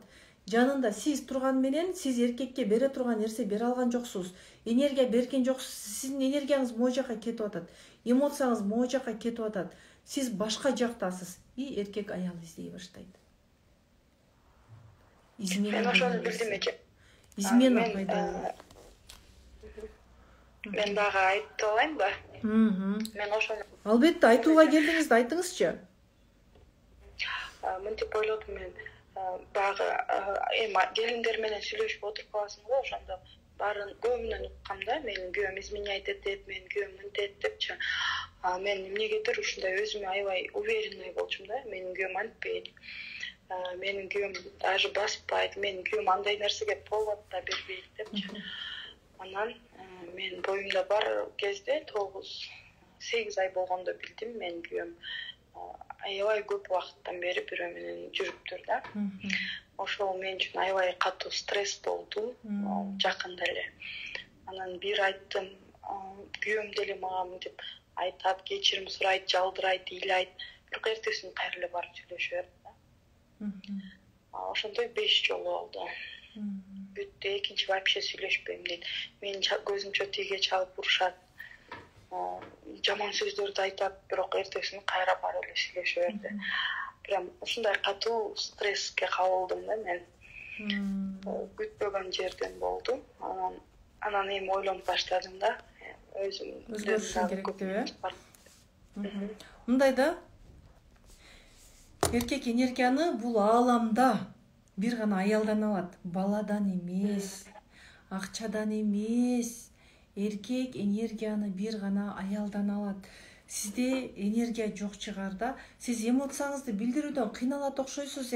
Жанында сиз турган менен сиз эркекке бере турган нерсе бере алган жоксуз. Энергия берген жоксуз. Сиздин энергияңыз могу жака кетип атат. Эмоцияңыз могу жака кетип атат. Сиз башка жактасыз. И эркек аял издей баштайт. Мен ошону билдим экен. Измена пайда болот. Мен дагы айтып алайын ба? Мен ошону албетте айтууга келдиңиз да айтыңызчы. Мынтип ойлодум мен. Багы келиндер менен сүйлөшүп отуруп каласың го, ошондо баарын көбүнөн уккам да. Менин күйөөм изменять этет, менин күйөөм мынтет депчи. Мен эмнегедир ушундай өзүмө аябай уверенный болчумун да. Менин күйөөм антпейт. Менин күйөөм даже баспайт. Менин күйөөм андай нерсеге повод да бербейт депчи. Анан мен боюмда бар кезде 9-8 ай болгондо билдим мен күйөөм аябай көп убакыттан бери бирөө менен жүрүптүр да. Ошол мен үчүн аябай катуу стресс болду, жакында эле. Анан бир айттым, күйөөм деле мага мынтип айтат, кечирим сурайт, жалдырайт, ыйлайт. Бирок эртесин кайра эле барып сүйлөшө берди да. Ошондой 5 жолу болду. Бүттү, экинчи вообще сүйлөшпөйм дейт. Менин көзүмчө тиге чалып урушат. Жаман сөздөрдү айтат, бирок эртесин кайра барып эле сүйлөшө берди. Прям ушундай катуу стресске кабылдым да мен. Күтпөгөн жерден болду. Анан эми ойлонуп баштадым да, өзүм өзгөрүшүм керек деп, мындай да, эркек энергияны бул ааламда бир гана аялдан алат, баладан эмес, акчадан эмес. Эркек энергияны бир гана аялдан алат. Сизде энергия жок чыгар да, сиз эмоцияңызды билдирүүдөн кыйналат окшойсуз,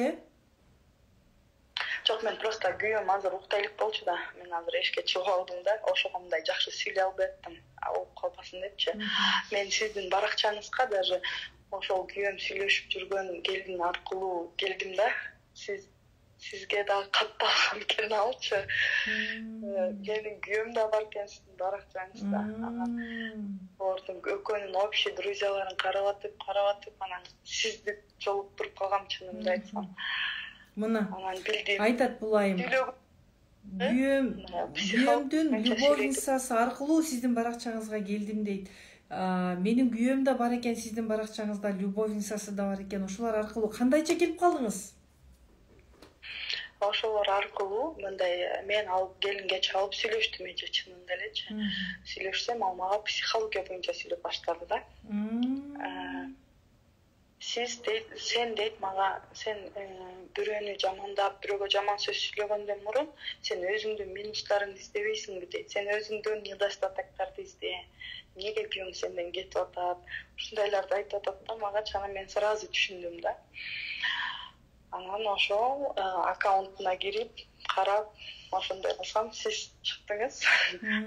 Жок, мен просто күйөөм азыр уктай элек болчу да. Мен азыр эшикке чыгып алдым да, ошого мындай жакшы сүйлөй албай аттым. Алып калбасын депчи. Мен сиздин баракчаңызга даже ошол күйөөм сүйлөшүп жүргөн келин аркылуу келдим да. Сизге дагы катталган экен алчы. Менин күйөөм да бар экен сиздин баракчаңызда. Олордун экөөнүн общий друзьяларын карап атып, анан сизди жолуп туруп калгам чынымды айтсам. Мына айтат булайым. Күйөөмдүн любовницасы аркылуу сиздин баракчаңызга келдим дейт. Менин күйөөм да бар экен, сиздин баракчаңызда любовницасы да бар экен. Ошолор аркылуу кандайча келип калдыңыз? Ошолор аркылуу мындай мен алып келинге чалып сүйлөштүм эже чынында элечи. Сүйлөшсөм ал мага психология боюнча сүйлөп баштады да. Сен дейт мага, сен бирөөнү жамандап, бирөөгө жаман сөз сүйлөгөндөн мурун сен өзүңдүн минустарыңды издебейсиңби дейт. Сен өзүңдүн недостатоктарды изде. Неге күйөөң сенден кетип атат? Ушундайларды айтып атат да мага, чана мен сразу түшүндүм да. Анан ошол аккаунтуна кирип, карап, ошондой кылсам сиз чыктыңыз.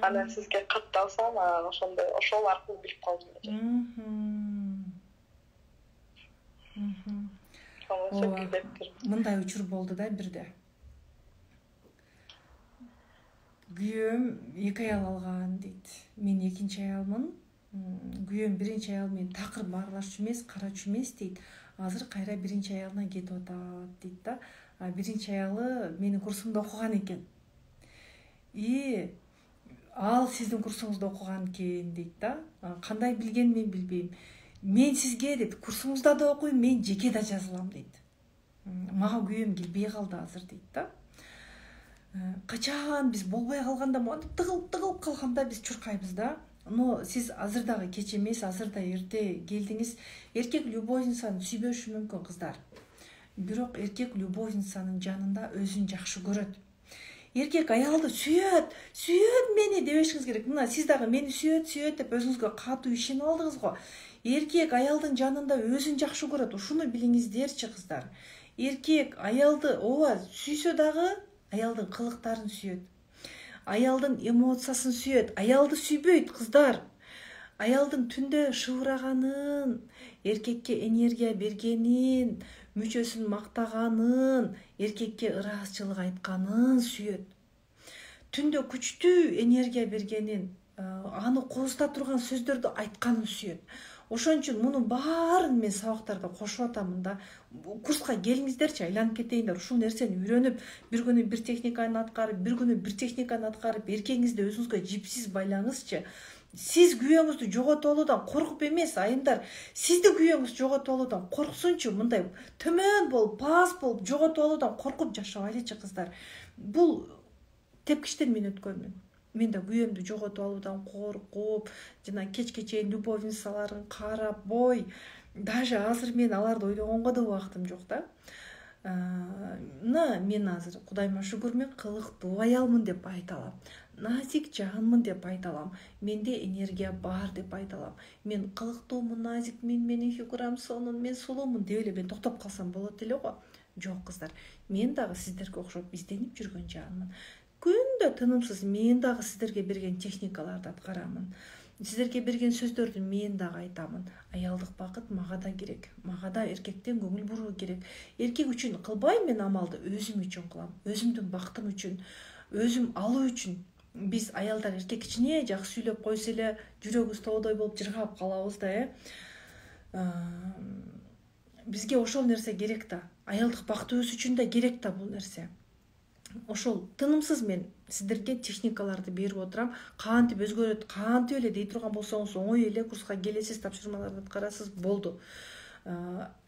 Анан сизге катталсам, ошол аркылуу билип калдым эже. Мындай учур болду да бирде. Күйөөм 2 аял алган дейт. Мен 2-нчи аялмын. Күйөөм 1-нчи аял менен такыр баарлашчу эмес, карачу эмес дейт. Азыр кайра 1-нчи аялына кетип атат дейт да. 1-нчи аялы менин курсумда окуган экен. Ал сиздин курсуңузда окуган экен дейт да. Кандай билген мен билбейм. Мен сизге дейт, курсуңузда да окуйм, мен жеке да жазылам дейт. Мага күйөөм келбей калды азыр дейт да. Качан биз болбой калганда монтип тыгылып калганда биз чуркайбыз да. Но сиз азыр дагы кеч эмес, азыр да эрте келдиңиз. Эркек любовницаны сүйбөшү мүмкүн кыздар. Бирок эркек любовницанын жанында өзүн жакшы көрөт. Эркек аялды сүйөт мени дебешиңиз керек. Мына сиз дагы мени сүйөт деп өзүңүзгө катуу ишенип алдыңыз го. Эркек аялдын жанында өзүн жакшы көрөт. Ушуну билиңиздерчи кыздар. Эркек аялды сүйсө дагы аялдын кылыктарын сүйөт. Аялдын эмоциясын сүйөт. Аялды сүйбөйт кыздар. Аялдын түндө шыбыраганын, эркекке энергия бергенин, мүчөсүн мактаганын, эркекке ыраазычылык айтканын сүйөт. Түндө күчтүү энергия бергенин, аны козута турган сөздөрдү айтканын сүйөт. Ошон үчүн мунун баарын мен сабактарда кошуп атамын да. Курска келиңиздерчи, айланып кетейиндер. Ушул нерсени үйрөнүп, бир күнү бир техниканы аткарып, эркегиңизди өзүңүзгө жипсиз байлаңызчы. Сиз күйөөңүздү жоготуп алуудан коркуп эмес, айымдар, сизди күйөөңүз жоготуп алуудан корксунчу, мындай төмөн болуп, пас болуп жоготуп алуудан коркуп жашабайлычы кыздар. Бул тепкичтен мен өткөнмүн. Мен да күйөөмдү жоготуп алуудан коркуп, жана кечке чейин любовницаларын карап, даже азыр мен аларды ойлогонго да убактым жок да. Мен азыр Кудайыма шүгүр, мен кылыктуу аялмын деп айта алам. Назик жанмын деп айта алам. Менде энергия бар деп айта алам. Мен кылыктуумун, назикмин, менин фигурам сонун, мен сулуумун деп эле мен токтоп калсам болот эле го. Жок кыздар, мен дагы сиздерге окшоп изденип жүргөн жанмын. Күндө тынымсыз мен дагы сиздерге берген техникаларды аткарамын. Сиздерге берген сөздөрдү мен дагы айтамын. Аялдык бакыт мага да керек. Мага да эркектен көңүл буруу керек. Эркек үчүн кылбайм мен амалды, өзүм үчүн кылам. Өзүмдүн бактым үчүн, өзүм алуу үчүн. Биз аялдар эркек ичине жакшы сүйлөп койсо эле жүрөгүбүз тоодой болуп жыргап калабыз да, Бизге ошол нерсе керек да. Аялдык бактыбыз үчүн да керек да бул нерсе. Ошол тынымсыз мен сиздерге техникаларды берип отурам. Кантип өзгөрөт, кантип эле дей турган болсоңуз оңой эле курска келесиз, тапшырмаларды аткарасыз, болду.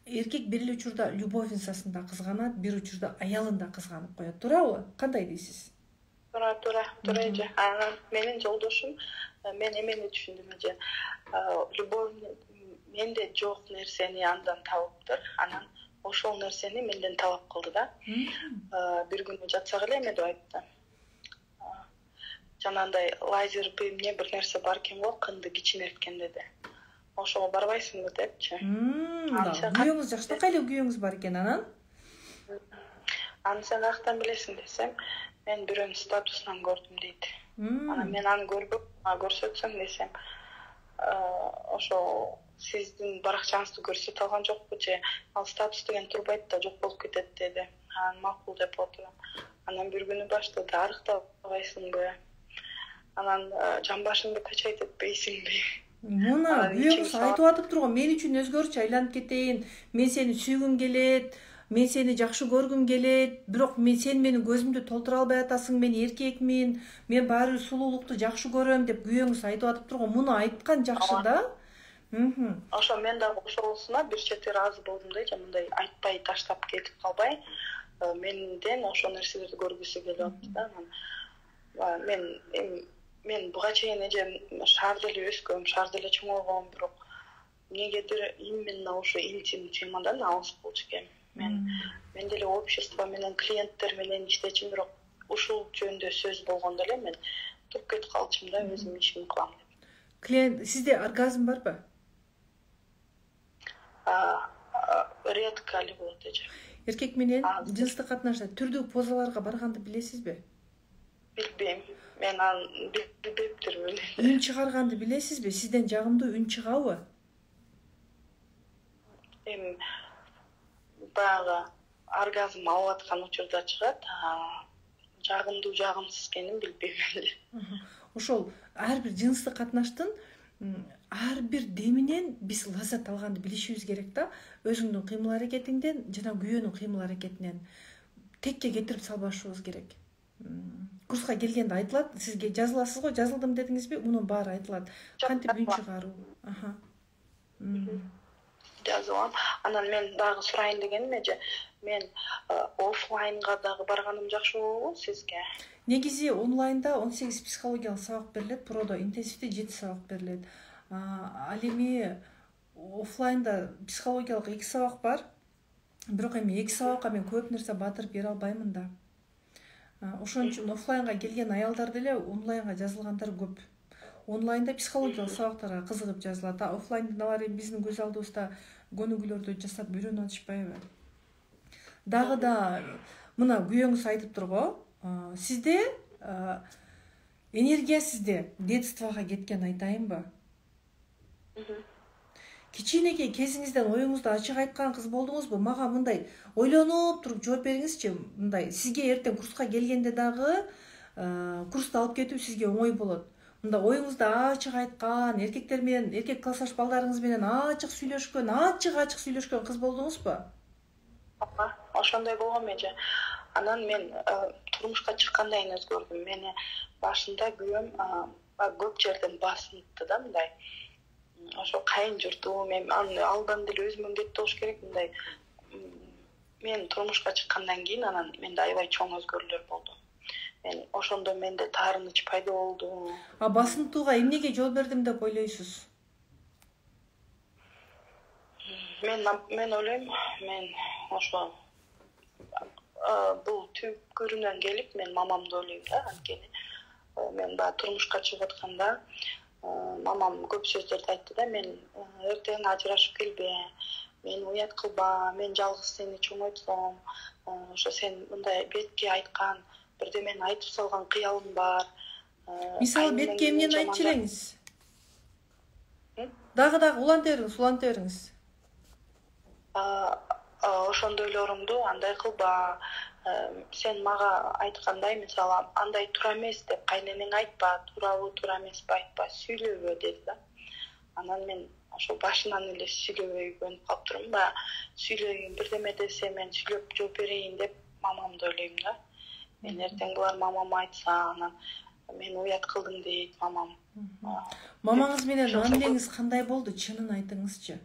Эркек бир эле учурда любовницасын да кызганат, бир учурда аялын да кызганып коет. Туурабы? Кандай дейсиз? Туура эже. Менин жолдошум, мен эмени түшүндүм эже. Любовь менде жок нерсени андан табыптыр. Анан ошол нерсени менден талап кылды да. Бир күнү жатсак эле эме деп айтты. Жанагындай лазерби эмне бир нерсе бар экен го, кынды кичинерткен деди. Ошого барбайсыңбы депчи. Күйөөңүз жакшынакай эле күйөөңүз бар экен анан? Аны сен каяктан билесиң десем, мен бирөөнүн статусунан көрдүм дейт. Анан мен аны көрбөп, көрсөтсөм десем, ошо сиздин баракчаңызды көрсөтө алган жокпу же ал статус деген турбайт да жок болуп кетет деди. Анан макул деп отурам. Анан бир күнү баштады, арыктабайсыңбы? Анан жамбашыңды качайт этпейсиңби? Муна күйөөңүз айтып атып турган, мен үчүн өзгөрчү айланып кетейин, мен сени сүйгүм келет, мен сени жакшы көргүм келет, бирок сен менин көзүмдү толтура албай атасың, мен эркекмин, мен баары бир сулуулукту жакшы көрөм деп күйөөңүз айтып атып турган. Муну айткан жакшы да. Ошо мен дагы ошолусуна бир чети ыраазы болдум да, мындай айтпай таштап кетип калбай, менден ошо нерселерди көргүсү келип атты да. Мен буга чейин эже шаарда эле өскөм, шаарда эле чоңойгом, бирок эмнегедир именно ошо интим темадан алыс болчу экен. Мен деле общество менен, клиенттер менен иштечүмүн, бирок ушул жөнүндө сөз болгондо эле мен туруп кетип калчумун да, өзүм ишимди кылам деп. Клиент, сизде оргазм барбы? Редко эле болот эже. Эркек менен жыныстык катнашта түрдүү позаларга барганды билесизби? Билбейм. Мен аны билбептирмин. Үн чыгарганды билесизби? Сизден жагымдуу үн чыгабы? Баягы оргазм алып аткан учурда чыгат. Жагымдуу, жагымсыз экенин билбейм эле. Ошол ар бир жыныстык катнаштын ар бир деминен биз лаззат алганды билишибиз керек да. Өзүңдүн кыймыл аракетиңден жана күйөөнүн кыймыл аракетинен текке кетирип салбашыбыз керек. Курска келгенде айтылат, сизге жазыласыз го, жазылдым дедиңизби? Мунун баары айтылат. Кантип үн чыгаруу? Жазылам. Анан мен дагы сурайын дегеним эже, мен офлайнга дагы барганым жакшы болобу сизге? Негизи онлайнда 18 психологиялык сабак берилет, продо интенсивде 7 сабак берилет. Ал эми офлайнда психологиялык 2 сабак бар. Бирок эми 2 сабакка мен көп нерсе батырып бере албаймын да. Ошон үчүн офлайнга келген аялдар деле онлайнга жазылгандар көп. Онлайнда психологиялык сабактарга кызыгып жазылат. Офлайнда алар эми биздин көз алдыбызда көнүгүүлөрдү жасап үйрөнүп атышпайбы? Дагы да мына күйөөңүз айтып турго, сизде энергия сизде детствого кеткен айтайынбы? Кичинекей кезиңизден оюңузду ачык айткан кыз болдуңузбу? Мага мындай ойлонуп туруп жооп бериңизчи. Мындай сизге эртең курска келгенде дагы курсту алып кетүү сизге оңой болот. Мында оюңузду ачык айткан, эркектер менен, эркек классташ балдарыңыз менен ачык сүйлөшкөн кыз болдуңузбу? Ошондой болгом эже. Анан мен турмушка чыккандан өзгөрдүм. Мени башында күйөөм көп жерден басынтты да, мындай. Ошо кайын журтум, мен алдан деле өзүмөн кетти болуш керек, мындай. Мен турмушка чыккандан кийин анан менде аябай чоң өзгөрүүлөр болду. Мен ошондо менде таарыныч пайда болду. Басынтууга эмнеге жол бердим деп ойлойсуз? Мен ойлойм, мен ошо бул түпкүрүнөн келип, мен мамамды ойлойм да, анткени мен баягы турмушка чыгып атканда мамам көп сөздөрдү айтты да, мен эртең ажырашып келбе, мен уят кылба, мен жалгыз сени чоңойтсом, ошо сен мындай бетке айткан, бирдемени айтып салган кыялым бар. Мисалы бетке эмнени айтчу элеңиз? Дагы уланта бериңиз. Ошондой ойлорумду андай кылба, сен мага айткандай, мисалы андай туура эмес деп кайненең айтпа, туурабы, туура эмеспи айтпа, сүйлөбө деди да. Анан мен ошо башынан эле сүйлөбөй көнүп калыптырмын. Баягы сүйлөйүн, бирдеме десе мен сүйлөп жооп берейин деп мамамды ойлойм да. Мен эртең булар мамама айтса, анан мен уят кылдым дейт мамам. Мамаңыз менен мамилеңиз кандай болду? Чынын айтыңызчы.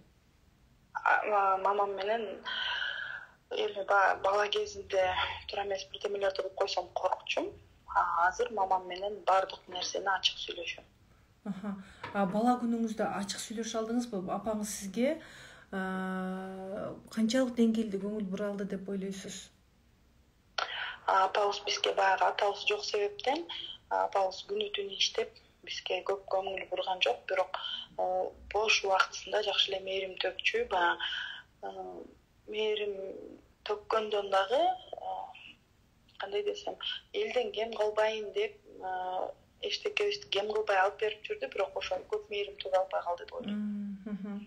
Мамам менен эми бала кезинде туура эмес бирдемелерди кылып койсом коркчумун. Азыр мамам менен баардык нерсени ачык сүйлөшөм. Бала күнүңүздө ачык сүйлөшө алдыңызбы? Апаңыз сизге канчалык деңгээлде көңүл бура алды деп ойлойсуз? Апабыз бизге баягы атабыз жок себептен, апабыз күнү түнү иштеп, бизге көп көңүл бурган жок, бирок бош убактысында жакшы эле мээрим төкчү. Баягы мээрим төккөндөн дагы кандай десем, элден кем калбайын деп эчтекебизди кем кылбай алып берип жүрдү, бирок ошо көп мээримдүү албай калды деп ойлойм.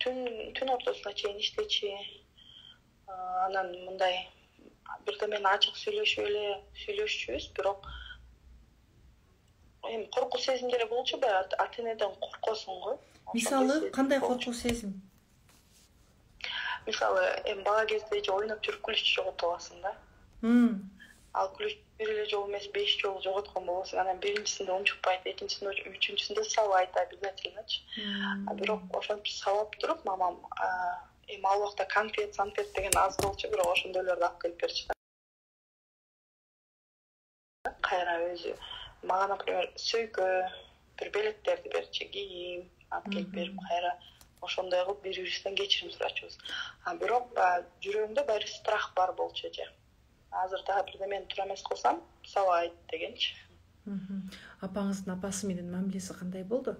Түн ортосуна чейин иштечи. Анан мындай бирдемени ачык сүйлөшчүбүз, бирок эми коркуу сезим деле болчу, баягы ата-энеден коркосуң го. Мисалы, кандай коркуу сезим? Мисалы, эми бала кезде же ойноп жүрүп күлүчү жоготуп аласың да. Ал күлүч бир эле жолу эмес 5 жолу жоготкон болосуң, анан биринчисинде унчукпайт, экинчисинде, үчүнчүсүндө сабайт обязательночу. Бирок ошентип сабап туруп, мамам эми ал убакта конфет деген аз болчу, бирок ошондойлорду алып келип берчү да. Кайра өзү мага, например, сөйкө, бир белектерди берчү, кийим алып келип берип, кайра ошондой кылып бири-бирибизден кечирим сурачубуз. Бирок жүрөгүмдө баары страх бар болчу же. Азыр дагы бирдемени туура эмес кылсам, сабайт дегенчи. Апаңыздын апасы менен мамилеси кандай болду?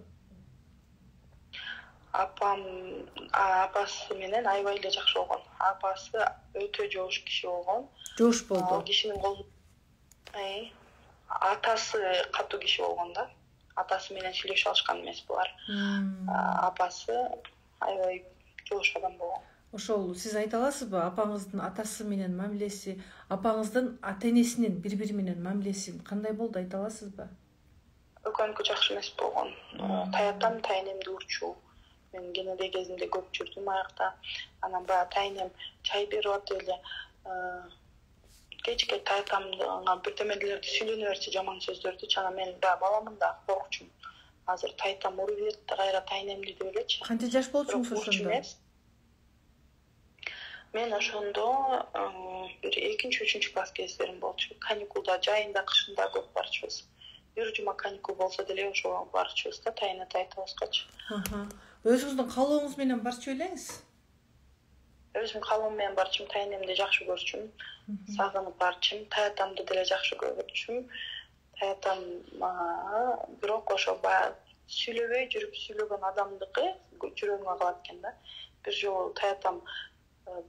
Апасы менен аябай эле жакшы болгон. Апасы өтө жоош киши болгон. Жоош болду. Ал кишинин колун атасы катуу киши болгон да. Атасы менен сүйлөшө алышкан эмес булар. Апасы аябай жоош адам болгон. Ошол сиз айта аласызбы, апаңыздын атасы менен мамилеси, апаңыздын ата-энесинин бири-бири менен мамилеси кандай болду, айта аласызбы? Экөөнүкү жакшы эмес болгон. Таятам тайнемди урчу. Мен кенедей кезимде көп жүрдүм аякта. Анан баягы тайнем чай берип атып эле кечке таятамга бирдемелерди сүйлөнө берчи, жаман сөздөрдүчү. Анан мен баягы баламын да, коркчумун. Азыр таятам уруп берди, кайра тайнемди деп элечи. Канча жаш болчуңуз ошондо? Мен ошондо бир 2-3 класс кездерим болчу. Каникулда, жайында, кышында көп барчубуз. Бир жума каникул болсо деле ошого барчубуз да, тайтабызгачы. Өзүңүздүн каалооңуз менен барчу белеңиз? Өзүм каалоом менен барчумун, тайнемди жакшы көрчүм, сагынып барчым, таятамды деле жакшы көрчүм. Таятам бирок ошо баягы сүйлөбөй жүрүп сүйлөгөн адамдыкы жүрөгүмө калат экен да. Бир жолу таятам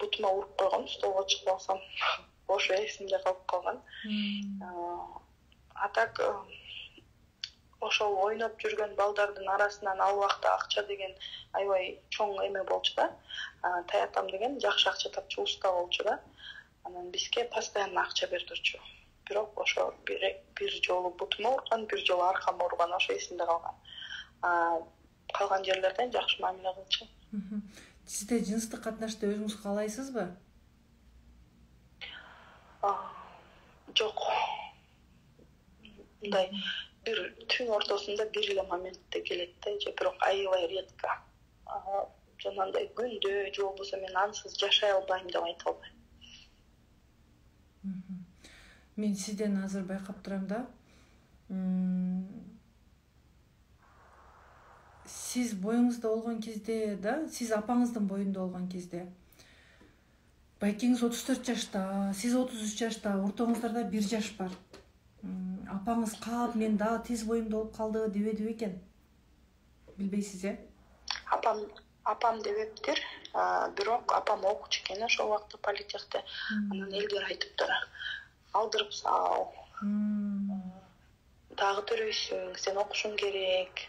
бутума уруп койгон, столго чыгып алсам, ошо эсимде калып калган. Атак ошол ойноп жүргөн балдардын арасынан ал убакта акча деген аябай чоң эме болчу да. Таятам деген жакшы акча тапчу уста болчу да. Анан бизге постоянно акча берип турчу. Бирок ошо бир жолу бутума урган, бир жолу аркама урган, ошо эсимде калган. Калган жерлерден жакшы мамиле кылчу. Сизде жыныстык катнашты өзүңүз каалайсызбы? Жок. Мындай бир түн ортосунда бир эле моментте келет да, же бирок аябай редко. Жанагындай күндө же болбосо мен ансыз жашай албайм деп айта албайм. Мен сизден азыр байкап турам да. Сиз боюңузда болгон кезде да, сиз апаңыздын боюнда болгон кезде байкеңиз 34 жашта, сиз 33 жашта, ортоңуздарда 1 жаш бар. Апаңыз калып, мен дагы тез боюмда болуп калды дебеди бекен? Билбейсиз, Апам дебептир, бирок апам окуучу экен ошол убакта политехте. Анан элдер айтыптыр, алдырып сал, дагы төрөйсүң, сен окушуң керек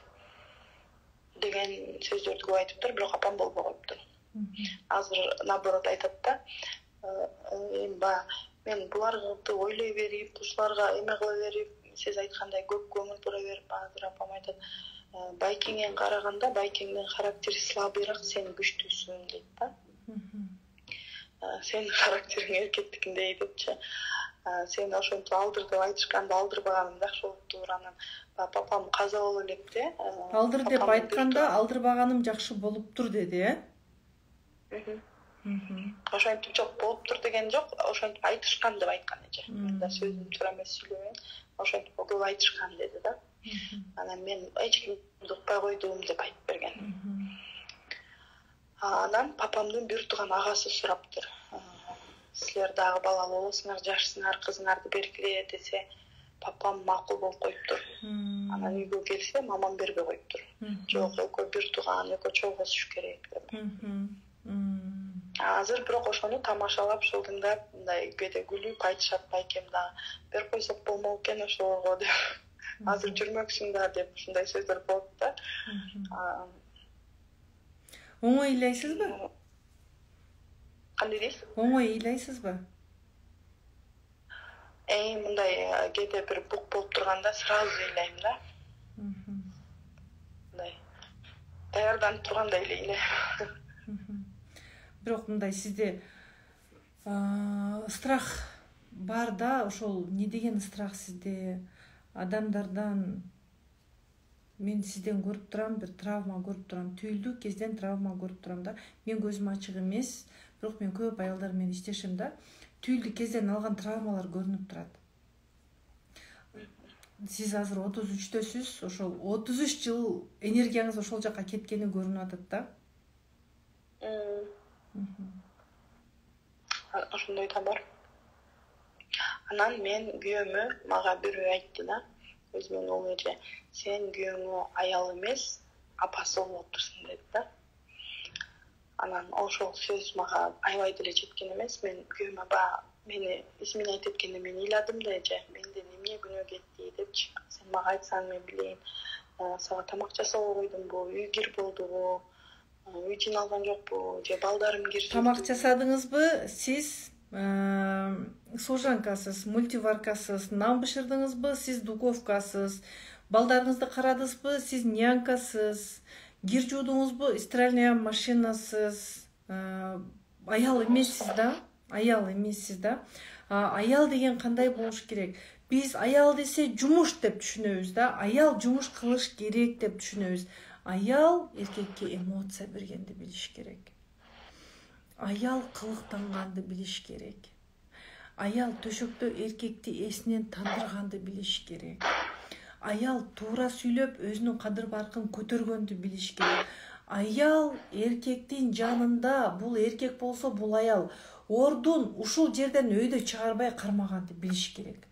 деген сөздөрдү көп айтыптыр, бирок апам болбой коюптур. Азыр наоборот айтат да, мен буларды ойлой берип, ушуларга эме кыла берип, сиз айткандай көп көңүл бура берип, азыр апам айтат, байкеңен караганда байкеңдин характери слабыйраак, сен күчтүүсүң дейт да. Сенин характериң эркектикиндей депчи. Сен ошентип алдыр деп айтышканда алдырбаганың жакшы болуптур. Анан папам каза болуп электе. Алдыр деп айтканда алдырбаганым жакшы болуптур деди, Ошентип жок, болуптур деген жок, ошентип айтышкан деп айткан эже. Мен да сөзүм туура эмес сүйлөбөйм. Ошентип көп айтышкан деди да. Анан мен эч кимди укпай койдум деп айтып берген. Анан папамдын бир тууган агасы сураптыр. Силер дагы балалуу болосуңар, жашсыңар, кызыңарды бергиле десе, папам макул болуп коюптур. Анан үйгө келсе, мамам бербей коюптур. Жок, экөө бир тууган, экөө чогуу өсүш керек деп. азыр бирок ошону тамашалап шылдыңдап мындай кээде күлүп айтышат байкем дагы берип койсок болмок экен ошого деп азыр жүрмөксүң да деп ушундай сөздөр болот да. Оңой ыйлайсызбы? Кандай дейсиз? Оңой ыйлайсызбы? Мындай кээде бир бук болуп турганда сразу ыйлайм да. Мындай даярданып тургандай эле ыйлайм. Бирок мындай сизде страх бар да, ошол не деген страх сизде? Адамдардан мен сизден көрүп турам, бир травма көрүп турам, түйүлдүү кезден травма көрүп турам да. Мен көзүм ачык эмес, бирок мен көп аялдар менен иштешем да. Түйүлдүү кезден алган травмалар көрүнүп турат. Сиз азыр 33-дөсүз, ошол 33 жыл энергияңыз ошол жака кеткени көрүнүп атат да. Ошондой да бар. Анан мен күйөөмө мага бирөө айтты да, өзүмөн ол эже, сен күйөөңө аял эмес, апасы болуп турсуң деди да. Анан ошол сөз мага аябай деле жеткен эмес. Мен күйөөмө мени исмин айтып эткенде мен ыйладым да эже, менде эмне күнөө кетти депчи. Сен мага айтсаң мен билейин. Сага тамак жасабай койдумбу, үй кир болдубу, үй жиналган жокпу, же балдарым кир. Тамак жасадыңызбы? Сиз служанкасыз, мультиваркасыз, нан бышырдыңызбы? Сиз духовкасыз, балдарыңызды карадыңызбы? Сиз нянькасыз, кир жуудуңузбу? Стиральная машинасыз. Аял эмессиз да? Аял эмессиз да? Аял деген кандай болуш керек? Биз аял десе жумуш деп түшүнөбүз да. Аял жумуш кылыш керек деп түшүнөбүз. Аял эркекке эмоция бергенди билиш керек. Аял кылыктанганды билиш керек. Аял төшөктө эркекти эсинен тандырганды билиш керек. Аял туура сүйлөп өзүнүн кадыр баркын көтөргөндү билиш керек. Аял эркектин жанында, бул эркек болсо бул аял ордун ушул жерден өйдө чыгарбай кармаганды билиш керек.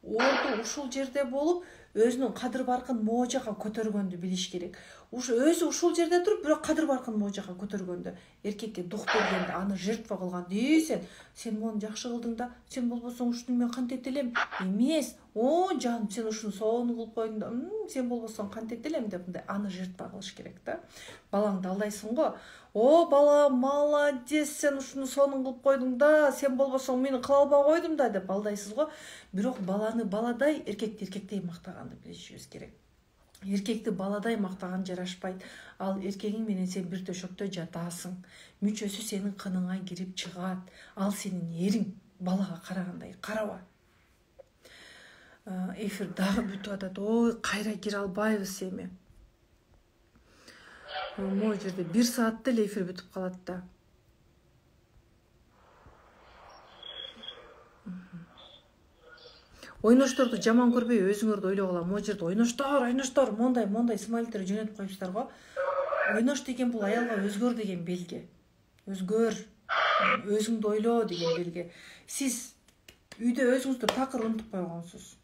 Орду ушул жерде болуп өзүнүн кадыр баркын могу жака көтөргөндү билиш керек. Өзү ушул жерде туруп, бирок кадыр баркын могу жака көтөргөндү, эркекке дух бергенди, аны жертва кылганды. Сен муну жакшы кылдың да, сен болбосоң ушуну мен кантет элем? Эмес, жаным, сен ушуну сонун кылып койдуң да, сен болбосоң кантет элем деп мындай аны жертва кылыш керек да. Балаңды алдайсың го. Бала, молодец, сен ушуну сонун кылып койдуң да, сен болбосоң мени кыла албай койдум да деп алдайсыз го. Бирок баланы баладай, эркекти эркектей мактаганды билишибиз керек. Эркекти баладай мактаган жарашпайт. Ал эркегиң менен сен бир төшөктө жатасың. Мүчөсү сенин кыныңа кирип чыгат. Ал сенин эриң. Балага карагандай караба. Эфир дагы бүтүп атат. Кайра кире албайбыз эми. Могу жерде 1 саатта эле эфир бүтүп калат да. Ойношторду жаман көрбөй өзүңөрдү ойлогула. Могу жерде ойноштор, мондай смайликтер жөнөтүп коюпсуздар го. Ойнош деген бул аялга өзгөр деген белги. Өзгөр, өзүңдү ойлоо деген белги. Сиз үйдө өзүңүздү такыр унутуп койгонсуз.